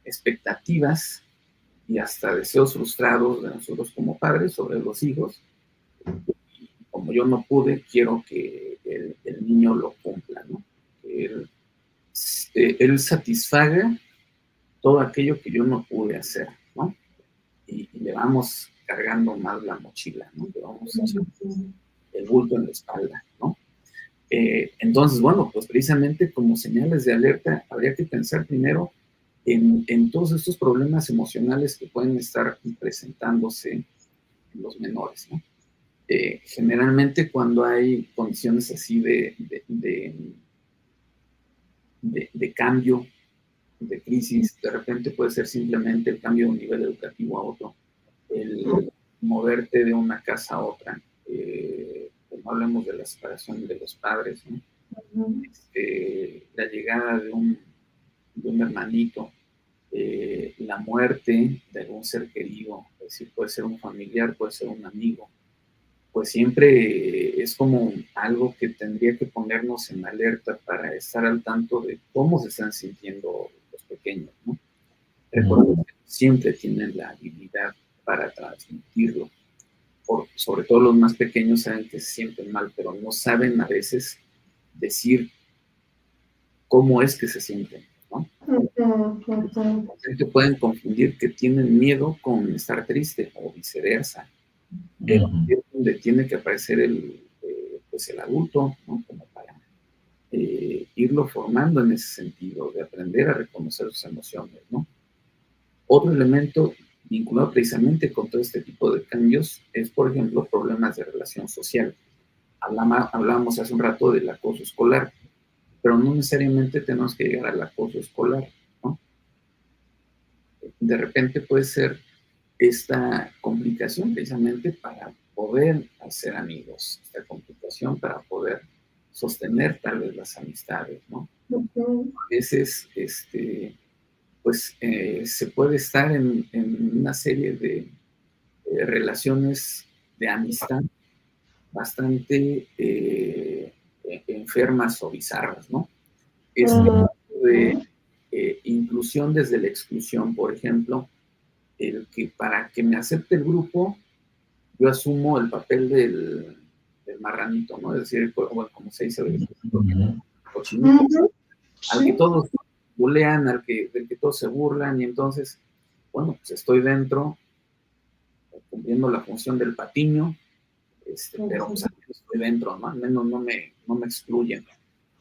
expectativas y hasta deseos frustrados de nosotros como padres sobre los hijos. Como yo no pude, quiero que el niño lo cumpla, ¿no? Que él satisfaga todo aquello que yo no pude hacer, ¿no? Y le vamos cargando más la mochila, ¿no? Le vamos echando el bulto en la espalda, ¿no? Entonces, bueno, pues precisamente como señales de alerta, habría que pensar primero en todos estos problemas emocionales que pueden estar presentándose en los menores, ¿no? Generalmente cuando hay condiciones así de cambio, de crisis, de repente puede ser simplemente el cambio de un nivel educativo a otro, el moverte de una casa a otra, como hablemos de la separación de los padres, ¿no? La llegada de un hermanito, la muerte de algún ser querido, es decir, puede ser un familiar, puede ser un amigo, pues siempre es como algo que tendría que ponernos en alerta para estar al tanto de cómo se están sintiendo los pequeños, ¿no? Recuerden que siempre tienen la habilidad para transmitirlo. Sobre todo los más pequeños saben que se sienten mal, pero no saben a veces decir cómo es que se sienten, ¿no? Pueden confundir que tienen miedo con estar triste o viceversa. Pero es donde tiene que aparecer pues el adulto, ¿no? Como para irlo formando en ese sentido, de aprender a reconocer sus emociones, ¿no? Otro elemento vinculado precisamente con todo este tipo de cambios es, por ejemplo, problemas de relación social. Hablábamos hace un rato del acoso escolar, pero no necesariamente tenemos que llegar al acoso escolar, ¿no? De repente puede ser esta complicación precisamente para poder hacer amigos, esta complicación para poder sostener tal vez las amistades, ¿no? A veces, pues se puede estar en una serie de relaciones de amistad bastante enfermas o bizarras, ¿no? De inclusión desde la exclusión, por ejemplo, el que para que me acepte el grupo, yo asumo el papel del marranito, ¿no? Es decir, bueno, como se dice, el cochinito, al que todos bulean, del que todos se burlan, y entonces, bueno, pues estoy dentro, cumpliendo la función del patiño, pero pues al menos estoy dentro, ¿no? Al menos no me excluyen.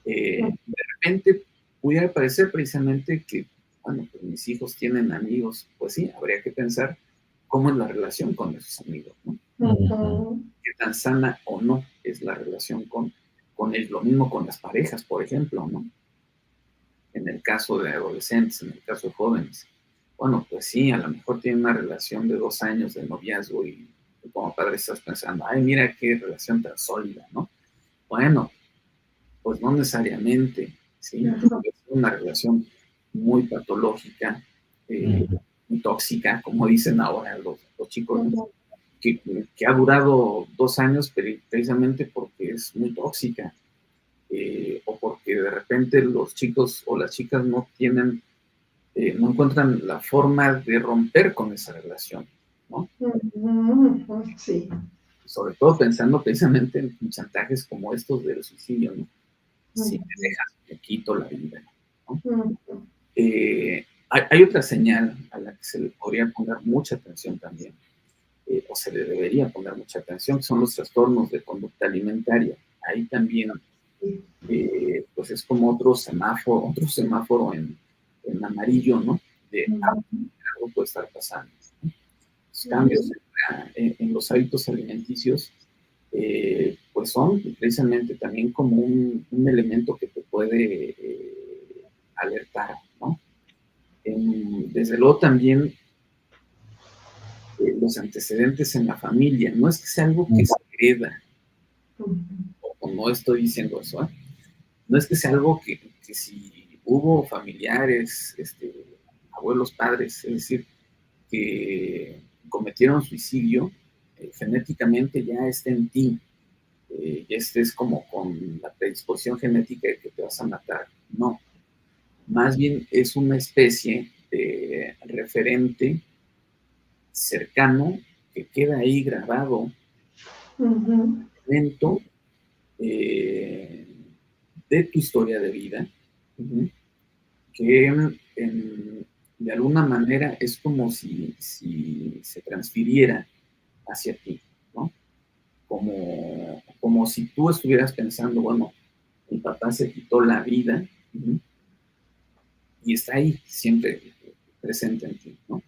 De repente pudiera parecer precisamente que, bueno, pues mis hijos tienen amigos, pues sí, habría que pensar cómo es la relación con esos amigos, ¿no? Qué tan sana o no es la relación con ellos. Lo mismo con las parejas, por ejemplo, ¿no? En el caso de adolescentes, en el caso de jóvenes. Bueno, pues sí, a lo mejor tienen una relación de 2 años de noviazgo y como padre estás pensando, ay, mira qué relación tan sólida, ¿no? Bueno, pues no necesariamente, ¿sí? Es una relación muy patológica, muy tóxica, como dicen ahora los chicos, ¿no? que ha durado 2 años precisamente porque es muy tóxica, o porque de repente los chicos o las chicas no encuentran la forma de romper con esa relación, ¿no? Sí. Sobre todo pensando precisamente en chantajes como estos del suicidio, ¿no? Si me dejas, me quito la vida, ¿no? Hay otra señal a la que se le podría poner mucha atención también, o se le debería poner mucha atención, que son los trastornos de conducta alimentaria. Ahí también, pues es como otro semáforo en amarillo, ¿no? De algo puede estar pasando, ¿no? Los cambios en los hábitos alimenticios, pues son precisamente también como un elemento que te puede alertar, ¿no? Desde luego también los antecedentes en la familia, no es que sea algo que se hereda, o no estoy diciendo eso, ¿eh? No es que sea algo que si hubo familiares, abuelos, padres, es decir, que cometieron suicidio, genéticamente ya está en ti, ya estés como con la predisposición genética de que te vas a matar. No, más bien es una especie de referente cercano que queda ahí grabado, dentro de tu historia de vida, que de alguna manera es como si se transfiriera hacia ti, ¿no? Como si tú estuvieras pensando, bueno, mi papá se quitó la vida, y está ahí siempre presente en ti, ¿no?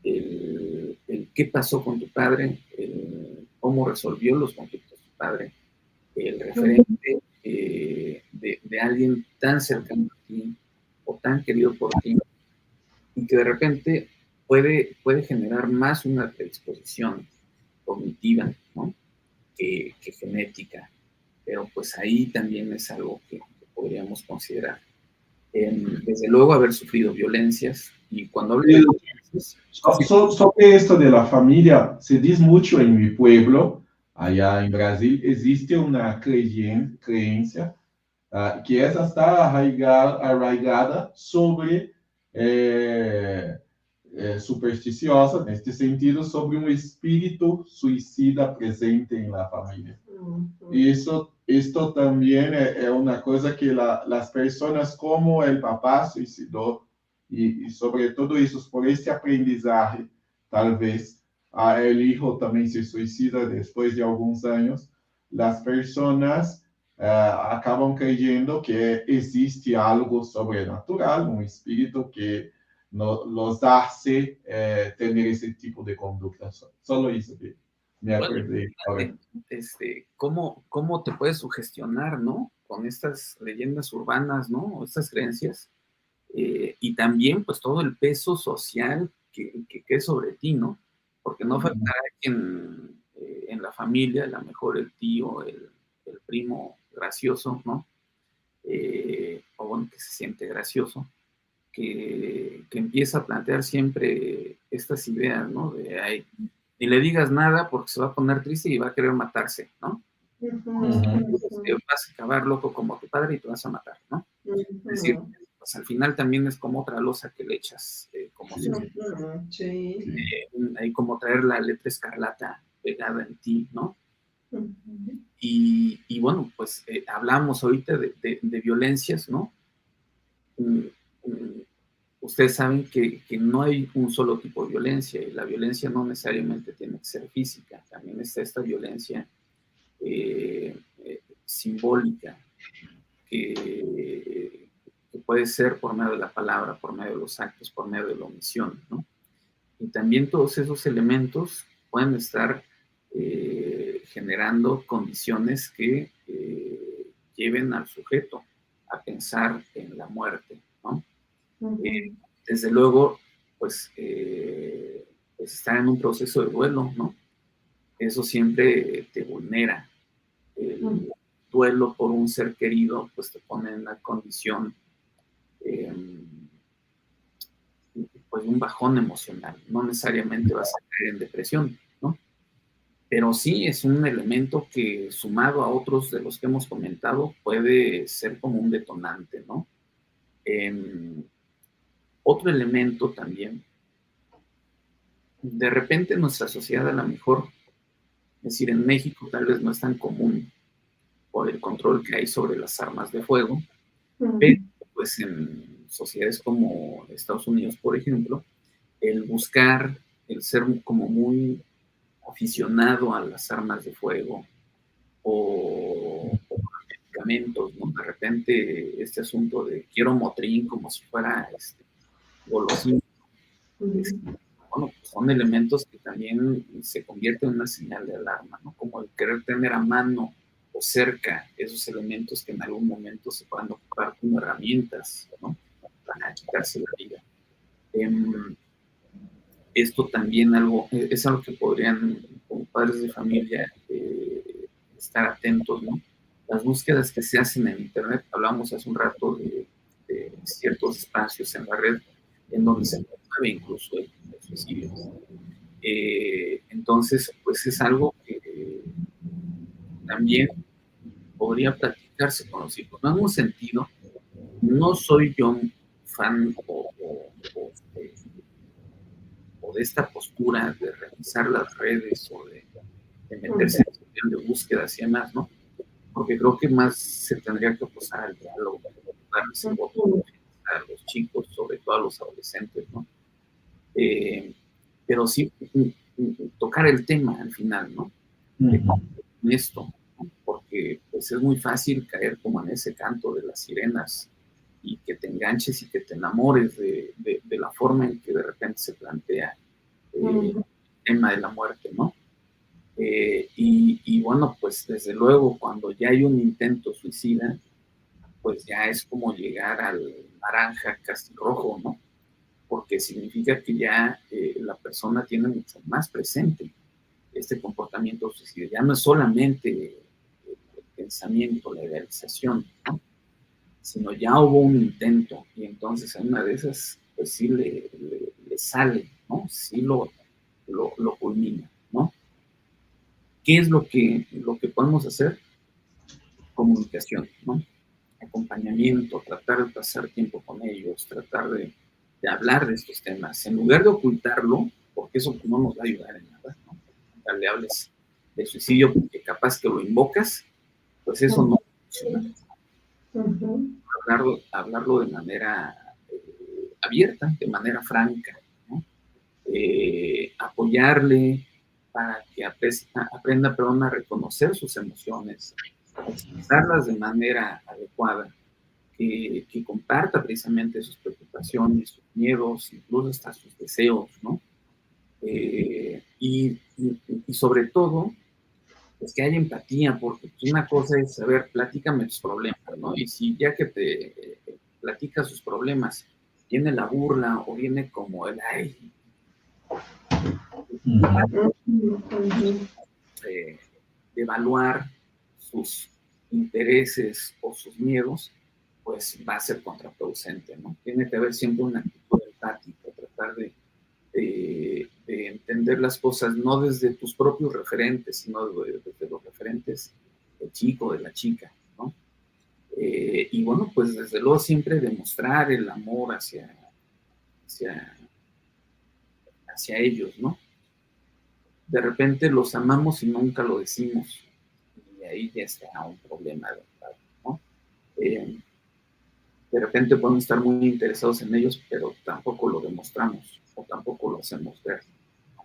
El qué pasó con tu padre, cómo resolvió los conflictos tu padre, el referente de alguien tan cercano a ti o tan querido por ti, y que de repente puede generar más una predisposición cognitiva, ¿no? que genética, pero pues ahí también es algo que podríamos considerar. Desde luego haber sufrido violencias, y cuando hablo de violencias... Sobre esto de la familia, se dice mucho en mi pueblo, allá en Brasil, existe una creencia que essa está arraigada sobre supersticiosa, neste sentido, sobre um espírito suicida presente em la família. Esto también es una cosa que las personas como el papá suicidó y sobre todo eso, por este aprendizaje, tal vez el hijo también se suicida después de algunos años, las personas acabam creyendo que existe algo sobrenatural, un espíritu que los hace tener ese tipo de conducta. Solo eso que me acordé ahora. ¿Cómo te puedes sugestionar, ¿no? Con estas leyendas urbanas, ¿no? Estas creencias. Y también, pues, todo el peso social que es sobre ti, ¿no? Porque no faltará quien en la familia, a lo mejor el tío, el primo gracioso, ¿no? O bueno, que se siente gracioso, que empieza a plantear siempre estas ideas, ¿no? De, ay, ni le digas nada porque se va a poner triste y va a querer matarse, ¿no? Vas a acabar loco como tu padre y te vas a matar, ¿no? Es decir, pues al final también es como otra losa que le echas, como ahí como traer la letra escarlata pegada en ti, ¿no? Y bueno, pues hablamos ahorita de violencias, ¿no? Mm, mm, Ustedes saben que no hay un solo tipo de violencia, y la violencia no necesariamente tiene que ser física, también está esta violencia simbólica, que puede ser por medio de la palabra, por medio de los actos, por medio de la omisión, ¿no? Y también todos esos elementos pueden estar generando condiciones que lleven al sujeto a pensar en la muerte, ¿no? Desde luego, pues estar en un proceso de duelo, ¿no? Eso siempre te vulnera. El duelo por un ser querido, pues te pone en una condición, pues un bajón emocional. No necesariamente vas a caer en depresión, ¿no? Pero sí es un elemento que, sumado a otros de los que hemos comentado, puede ser como un detonante, ¿no? Otro elemento también, de repente en nuestra sociedad a lo mejor, es decir, en México tal vez no es tan común por el control que hay sobre las armas de fuego, pero pues en sociedades como Estados Unidos, por ejemplo, el buscar, el ser como muy aficionado a las armas de fuego o medicamentos, ¿no? De repente este asunto de quiero motrín como si fuera golosina, bueno, pues son elementos que también se convierten en una señal de alarma, ¿no? Como el querer tener a mano o cerca esos elementos que en algún momento se puedan ocupar como herramientas, ¿no? Para quitarse la vida. Esto también es algo que podrían, como padres de familia, estar atentos, ¿no? Las búsquedas que se hacen en Internet, hablamos hace un rato de ciertos espacios en la red en donde se mueve incluso el suicidio. Entonces, pues es algo que también podría platicarse con los hijos. No en un sentido, no soy yo un fan o de esta postura de revisar las redes o de meterse en de búsquedas y demás, ¿no? Porque creo que más se tendría que apostar al diálogo, darles el voto a los chicos, sobre todo a los adolescentes, ¿no? Pero sí tocar el tema al final, ¿no? De esto, ¿no? Porque pues es muy fácil caer como en ese canto de las sirenas y que te enganches y que te enamores de la forma en que de repente se plantea el tema de la muerte, ¿no? Y bueno, pues desde luego cuando ya hay un intento suicida, pues ya es como llegar al naranja casi rojo, ¿no? Porque significa que ya la persona tiene mucho más presente este comportamiento suicida. Ya no es solamente el pensamiento, la idealización, ¿no? Sino ya hubo un intento y entonces en una de esas, pues sí le sale, ¿no? Sí lo culmina, ¿no? ¿Qué es lo que podemos hacer? Comunicación, ¿no? Acompañamiento, tratar de pasar tiempo con ellos, tratar de hablar de estos temas, en lugar de ocultarlo, porque eso no nos va a ayudar en nada, ¿no? Le hables de suicidio porque capaz que lo invocas, pues eso no funciona. Hablarlo de manera abierta, de manera franca, ¿no? Apoyarle para que aprenda a reconocer sus emociones, a expresarlas de manera adecuada, que comparta precisamente sus preocupaciones, sus miedos, incluso hasta sus deseos, ¿no? Y sobre todo, pues que haya empatía, porque una cosa es, a ver, platícame tus problemas, ¿no? Y si ya que te platica sus problemas, viene la burla o viene como el, ay, de evaluar sus intereses o sus miedos, pues va a ser contraproducente, ¿no? Tiene que haber siempre una actitud empática, tratar de entender las cosas no desde tus propios referentes, sino desde los referentes del chico, de la chica, ¿no? Y bueno, pues desde luego siempre demostrar el amor hacia ellos, ¿no? De repente los amamos y nunca lo decimos. Y ahí ya está un problema, ¿no? De repente podemos estar muy interesados en ellos, pero tampoco lo demostramos o tampoco lo hacemos ver, ¿no?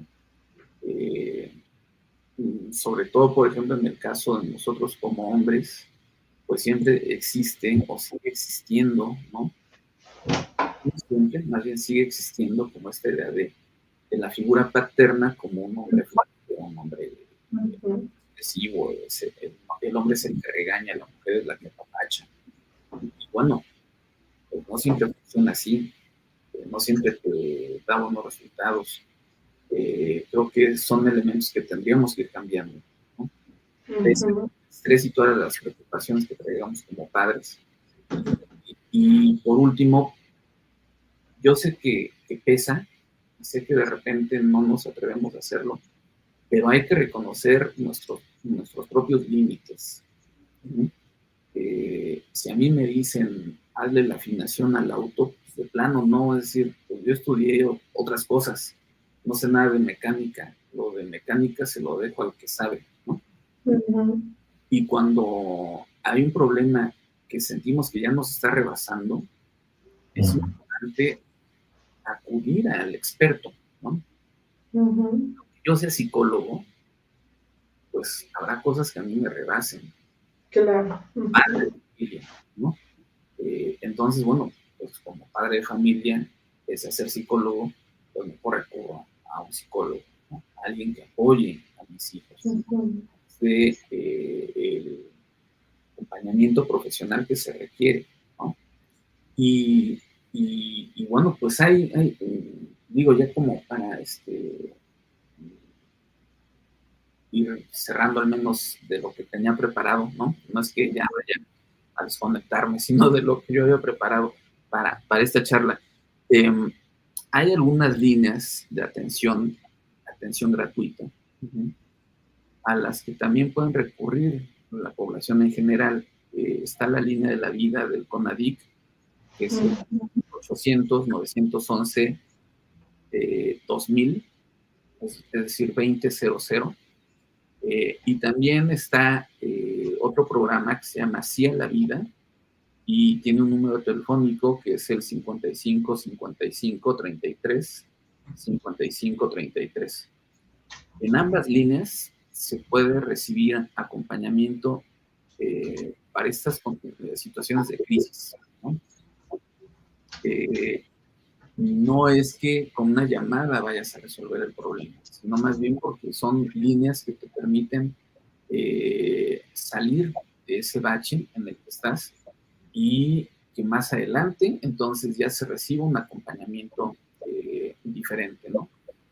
Sobre todo, por ejemplo, en el caso de nosotros como hombres, pues siempre existe o sigue existiendo, ¿no? No siempre, más bien sigue existiendo como esta idea de la figura paterna como un hombre fuerte, un hombre expresivo, el hombre es el que regaña, la mujer es la que apapacha. Y bueno, pues no siempre funciona así, no siempre te da buenos resultados. Creo que son elementos que tendríamos que ir cambiando, ¿no? El estrés y todas las preocupaciones que traigamos como padres. Y por último, yo sé que pesa, sé que de repente no nos atrevemos a hacerlo, pero hay que reconocer nuestros propios límites. Si a mí me dicen, hazle la afinación al auto, pues de plano no, es decir, pues yo estudié otras cosas, no sé nada de mecánica, lo de mecánica se lo dejo al que sabe, ¿no? Y cuando hay un problema que sentimos que ya nos está rebasando, es importante acudir al experto, ¿no? Aunque yo sea psicólogo, pues habrá cosas que a mí me rebasen. Claro. Padre de familia, ¿no? Entonces, bueno, pues como padre de familia, pese a ser psicólogo, pues mejor recurro a un psicólogo, ¿no? A alguien que apoye a mis hijos, de el acompañamiento profesional que se requiere, ¿no? Y bueno, pues hay, digo, ya como para ir cerrando al menos de lo que tenía preparado, ¿no? No es que ya vaya a desconectarme, sino de lo que yo había preparado para esta charla. Hay algunas líneas de atención gratuita, a las que también pueden recurrir la población en general. Está la línea de la vida del CONADIC, que es el 800-911-2000, es decir, 2000. Y también está otro programa que se llama Sí a la Vida y tiene un número telefónico que es el 55 55 33 55 33. En ambas líneas se puede recibir acompañamiento para estas situaciones de crisis, ¿no? No es que con una llamada vayas a resolver el problema, sino más bien porque son líneas que te permiten salir de ese bache en el que estás y que más adelante entonces ya se reciba un acompañamiento diferente, ¿no?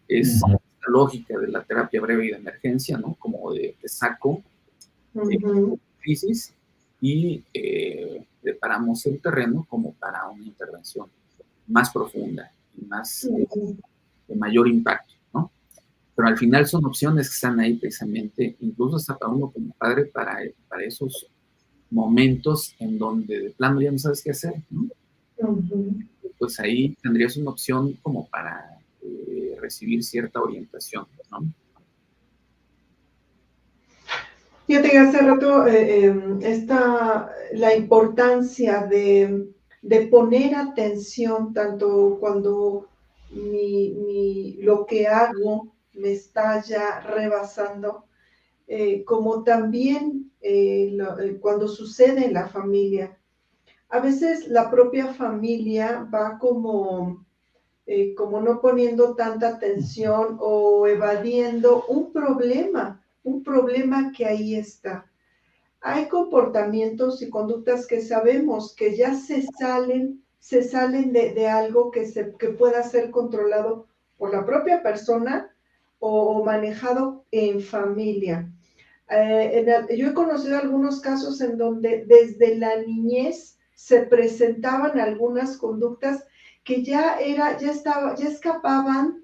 Es la lógica de la terapia breve y de emergencia, ¿no? Como de saco crisis y preparamos el terreno como para una intervención más profunda y más de mayor impacto, ¿no? Pero al final son opciones que están ahí precisamente, incluso hasta para uno como padre, para esos momentos en donde de plano ya no sabes qué hacer, ¿no? Pues ahí tendrías una opción como para recibir cierta orientación, ¿no? Fíjate que hace rato la importancia de poner atención tanto cuando lo que hago me está ya rebasando, como también cuando sucede en la familia. A veces la propia familia va como no poniendo tanta atención o evadiendo un problema que ahí está. Hay comportamientos y conductas que sabemos que ya se salen de algo que pueda ser controlado por la propia persona o manejado en familia. Yo he conocido algunos casos en donde desde la niñez se presentaban algunas conductas que ya escapaban,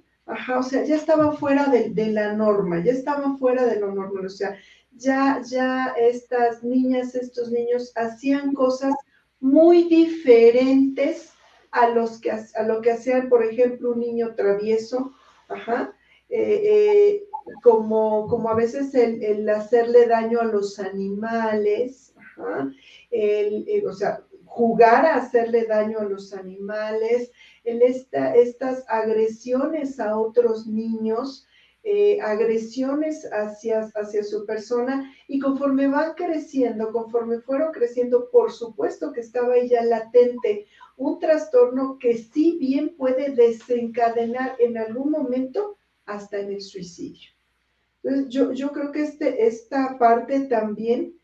o sea, ya estaban fuera de la norma, ya estaban fuera de lo normal, o sea, ya estas niñas, estos niños hacían cosas muy diferentes a lo que hacían, por ejemplo, un niño travieso, como a veces el hacerle daño a los animales, ajá, o sea, jugar a hacerle daño a los animales, estas agresiones a otros niños, agresiones hacia su persona, y conforme van creciendo, conforme fueron creciendo, por supuesto que estaba ahí ya latente un trastorno que sí bien puede desencadenar en algún momento hasta en el suicidio. Entonces, yo creo que esta parte también,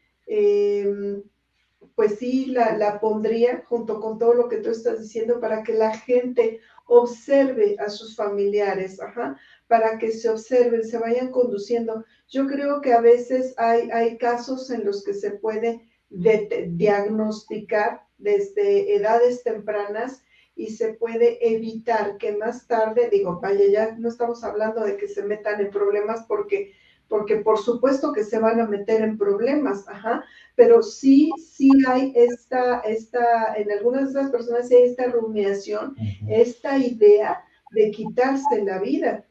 pues sí, la pondría junto con todo lo que tú estás diciendo para que la gente observe a sus familiares, ajá, para que se observen, se vayan conduciendo. Yo creo que a veces hay casos en los que se puede diagnosticar desde edades tempranas y se puede evitar que más tarde, digo, vaya, ya no estamos hablando de que se metan en problemas porque por supuesto que se van a meter en problemas, ajá, pero sí hay en algunas de estas personas sí hay esta rumiación, esta idea de quitarse la vida.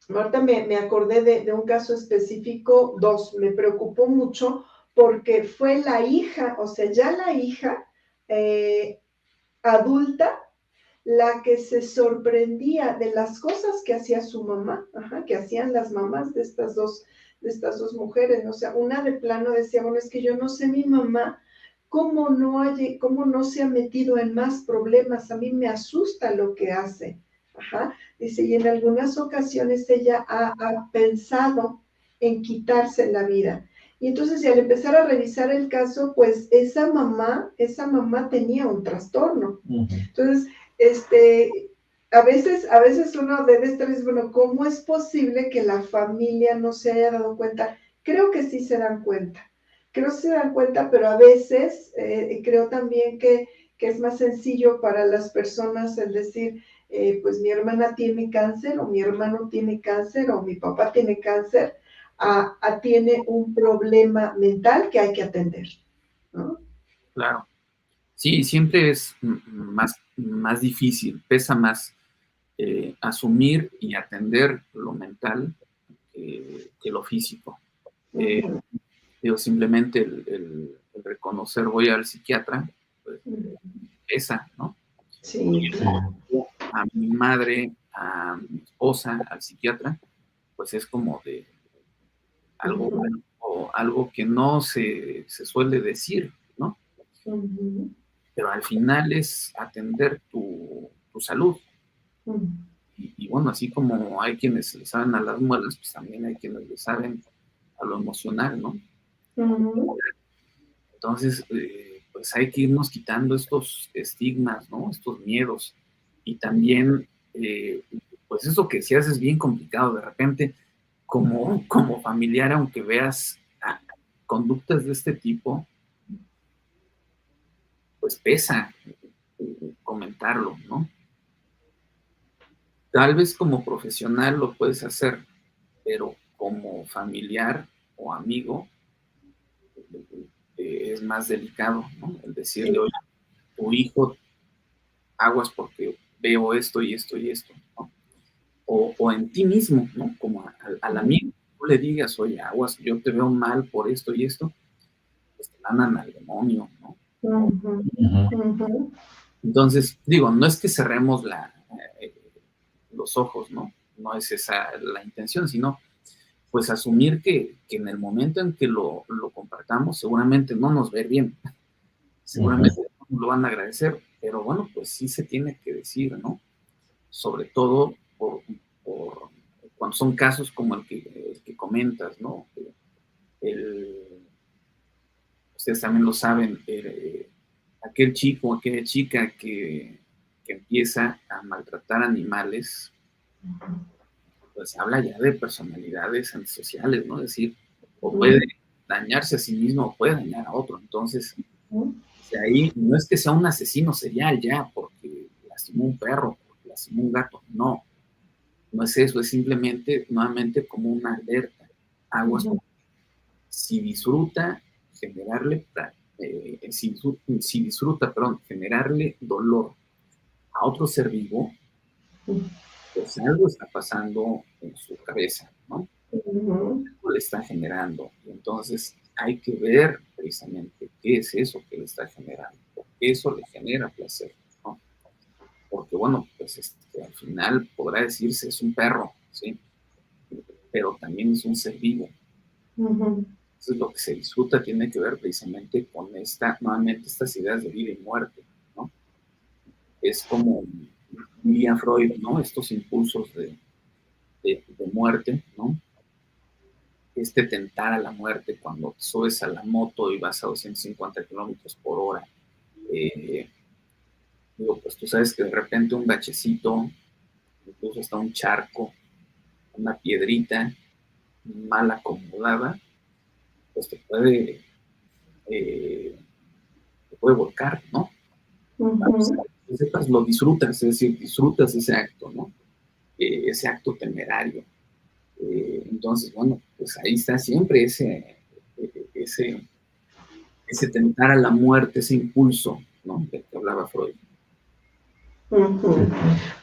Ahorita me acordé de un caso específico, me preocupó mucho porque fue la hija, o sea, ya la hija adulta, la que se sorprendía de las cosas que hacía su mamá, ajá, que hacían las mamás de estas dos mujeres, o sea, una de plano decía, bueno, es que yo no sé mi mamá cómo no se ha metido en más problemas, a mí me asusta lo que hace, ajá, dice, y en algunas ocasiones ella ha pensado en quitarse la vida. Y entonces, y al empezar a revisar el caso, pues esa mamá tenía un trastorno. Entonces, a veces uno debe estar, bueno, ¿cómo es posible que la familia no se haya dado cuenta? Creo que sí se dan cuenta, pero a veces creo también que es más sencillo para las personas el decir, pues mi hermana tiene cáncer, o mi hermano tiene cáncer, o mi papá tiene cáncer, tiene un problema mental que hay que atender, ¿no? Claro. Sí, siempre es más difícil, pesa más asumir y atender lo mental que lo físico. Digo, simplemente el reconocer voy al psiquiatra, pues pesa, ¿no? Sí. A mi madre, a mi esposa, al psiquiatra, pues es como de algo, algo que no se suele decir, ¿no? Pero al final es atender tu salud. Y bueno, así como hay quienes le saben a las muelas, pues también hay quienes le saben a lo emocional, ¿no? Entonces, pues hay que irnos quitando estos estigmas, ¿no? Estos miedos. Y también, pues eso que decías es bien complicado. De repente, como familiar, aunque veas conductas de este tipo, pues pesa comentarlo, ¿no? Tal vez como profesional lo puedes hacer, pero como familiar o amigo es más delicado, ¿no? El decirle, oye, tu hijo aguas porque veo esto y esto y esto, ¿no? O en ti mismo, ¿no? Como al amigo, tú le digas, oye, aguas, yo te veo mal por esto y esto, pues te mandan al demonio, ¿no? Entonces, digo, no es que cerremos los ojos, ¿no? No es esa la intención, sino pues asumir que en el momento en que lo compartamos, seguramente no nos ve bien, seguramente no lo van a agradecer, pero bueno, pues sí se tiene que decir, ¿no? Sobre todo por cuando son casos como el que comentas, ¿no? Ustedes también lo saben, aquel chico o aquella chica que empieza a maltratar animales, pues habla ya de personalidades antisociales, ¿no? Es decir, o puede dañarse a sí mismo o puede dañar a otro. Entonces, de ahí no es que sea un asesino serial ya porque lastimó un perro, porque lastimó un gato, no es eso, es simplemente nuevamente como una alerta. Aguas, si disfruta generarle, si disfruta, generarle dolor a otro ser vivo, pues algo está pasando en su cabeza, ¿no? le está generando. Entonces hay que ver precisamente qué es eso que le está generando, porque eso le genera placer, ¿no? Porque bueno, pues al final podrá decirse es un perro, ¿sí? Pero también es un ser vivo. Entonces lo que se disfruta tiene que ver precisamente con nuevamente estas ideas de vida y muerte, ¿no? Es como diría Freud, ¿no? Estos impulsos de muerte, ¿no? Tentar a la muerte cuando subes a la moto y vas a 250 kilómetros por hora. Digo, pues tú sabes que de repente un bachecito, incluso hasta un charco, una piedrita mal acomodada, pues te puede volcar, ¿no? Que sepas, lo disfrutas, es decir, disfrutas ese acto, ¿no? Ese acto temerario. Entonces, bueno, pues ahí está siempre ese tentar a la muerte, ese impulso, ¿no? Del que hablaba Freud.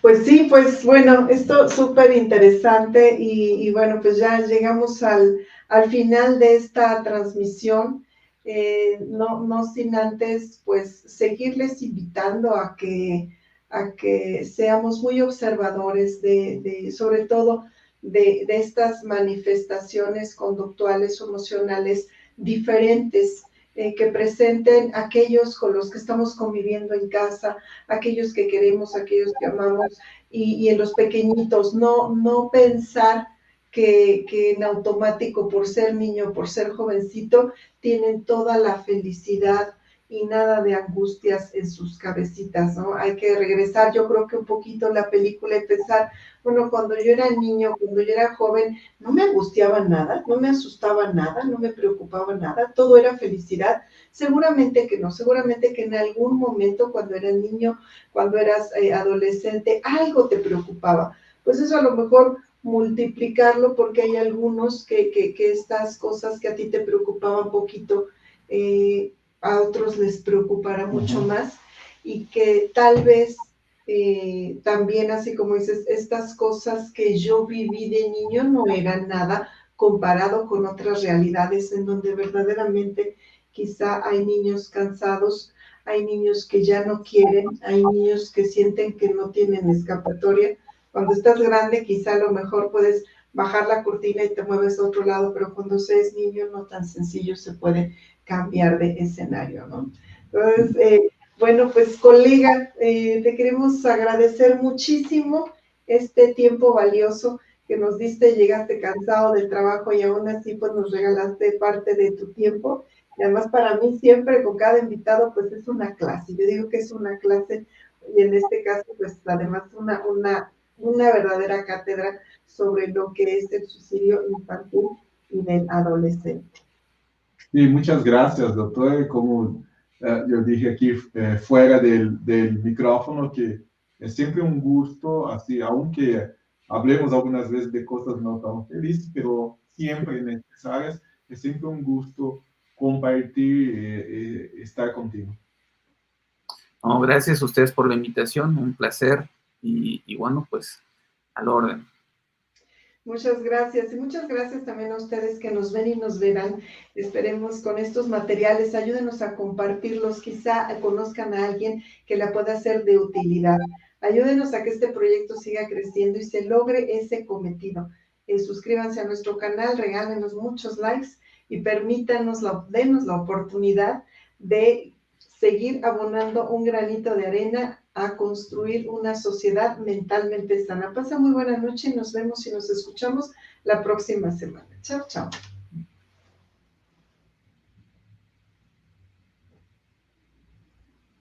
Pues sí, pues bueno, esto súper interesante y bueno, pues ya llegamos al final de esta transmisión, no sin antes pues seguirles invitando a que seamos muy observadores sobre todo de estas manifestaciones conductuales o emocionales diferentes que presenten aquellos con los que estamos conviviendo en casa, aquellos que queremos, aquellos que amamos, y en los pequeñitos, no pensar que en automático, por ser niño, por ser jovencito, tienen toda la felicidad y nada de angustias en sus cabecitas, ¿no? Hay que regresar, yo creo que un poquito la película y pensar, bueno, cuando yo era niño, cuando yo era joven, no me angustiaba nada, no me asustaba nada, no me preocupaba nada, todo era felicidad. Seguramente que no, seguramente que en algún momento cuando eras niño, cuando eras adolescente, algo te preocupaba. Pues eso a lo mejor multiplicarlo porque hay algunos que estas cosas que a ti te preocupaban poquito, a otros les preocupará mucho más y que tal vez también, así como dices, estas cosas que yo viví de niño no eran nada comparado con otras realidades en donde verdaderamente quizá hay niños cansados, hay niños que ya no quieren, hay niños que sienten que no tienen escapatoria. Cuando estás grande quizá a lo mejor puedes bajar la cortina y te mueves a otro lado, pero cuando se es niño no tan sencillo se puede cambiar de escenario, ¿no? Entonces, bueno, pues colega, te queremos agradecer muchísimo este tiempo valioso que nos diste, llegaste cansado del trabajo y aún así pues nos regalaste parte de tu tiempo. Y además para mí siempre con cada invitado pues es una clase, yo digo que es una clase y en este caso pues además una verdadera cátedra sobre lo que es el suicidio infantil y del adolescente. Sí, muchas gracias, doctor. Como yo dije aquí fuera del micrófono, que es siempre un gusto, así, aunque hablemos algunas veces de cosas no tan felices, pero siempre necesarias, es siempre un gusto compartir, estar contigo. No, gracias a ustedes por la invitación, un placer y bueno, pues al orden. Muchas gracias y muchas gracias también a ustedes que nos ven y nos verán. Esperemos con estos materiales, ayúdenos a compartirlos, quizá conozcan a alguien que la pueda ser de utilidad. Ayúdenos a que este proyecto siga creciendo y se logre ese cometido. Suscríbanse a nuestro canal, regálenos muchos likes y denos la oportunidad de seguir abonando un granito de arena a construir una sociedad mentalmente sana. Pasa muy buena noche y nos vemos y nos escuchamos la próxima semana. Chao, chao.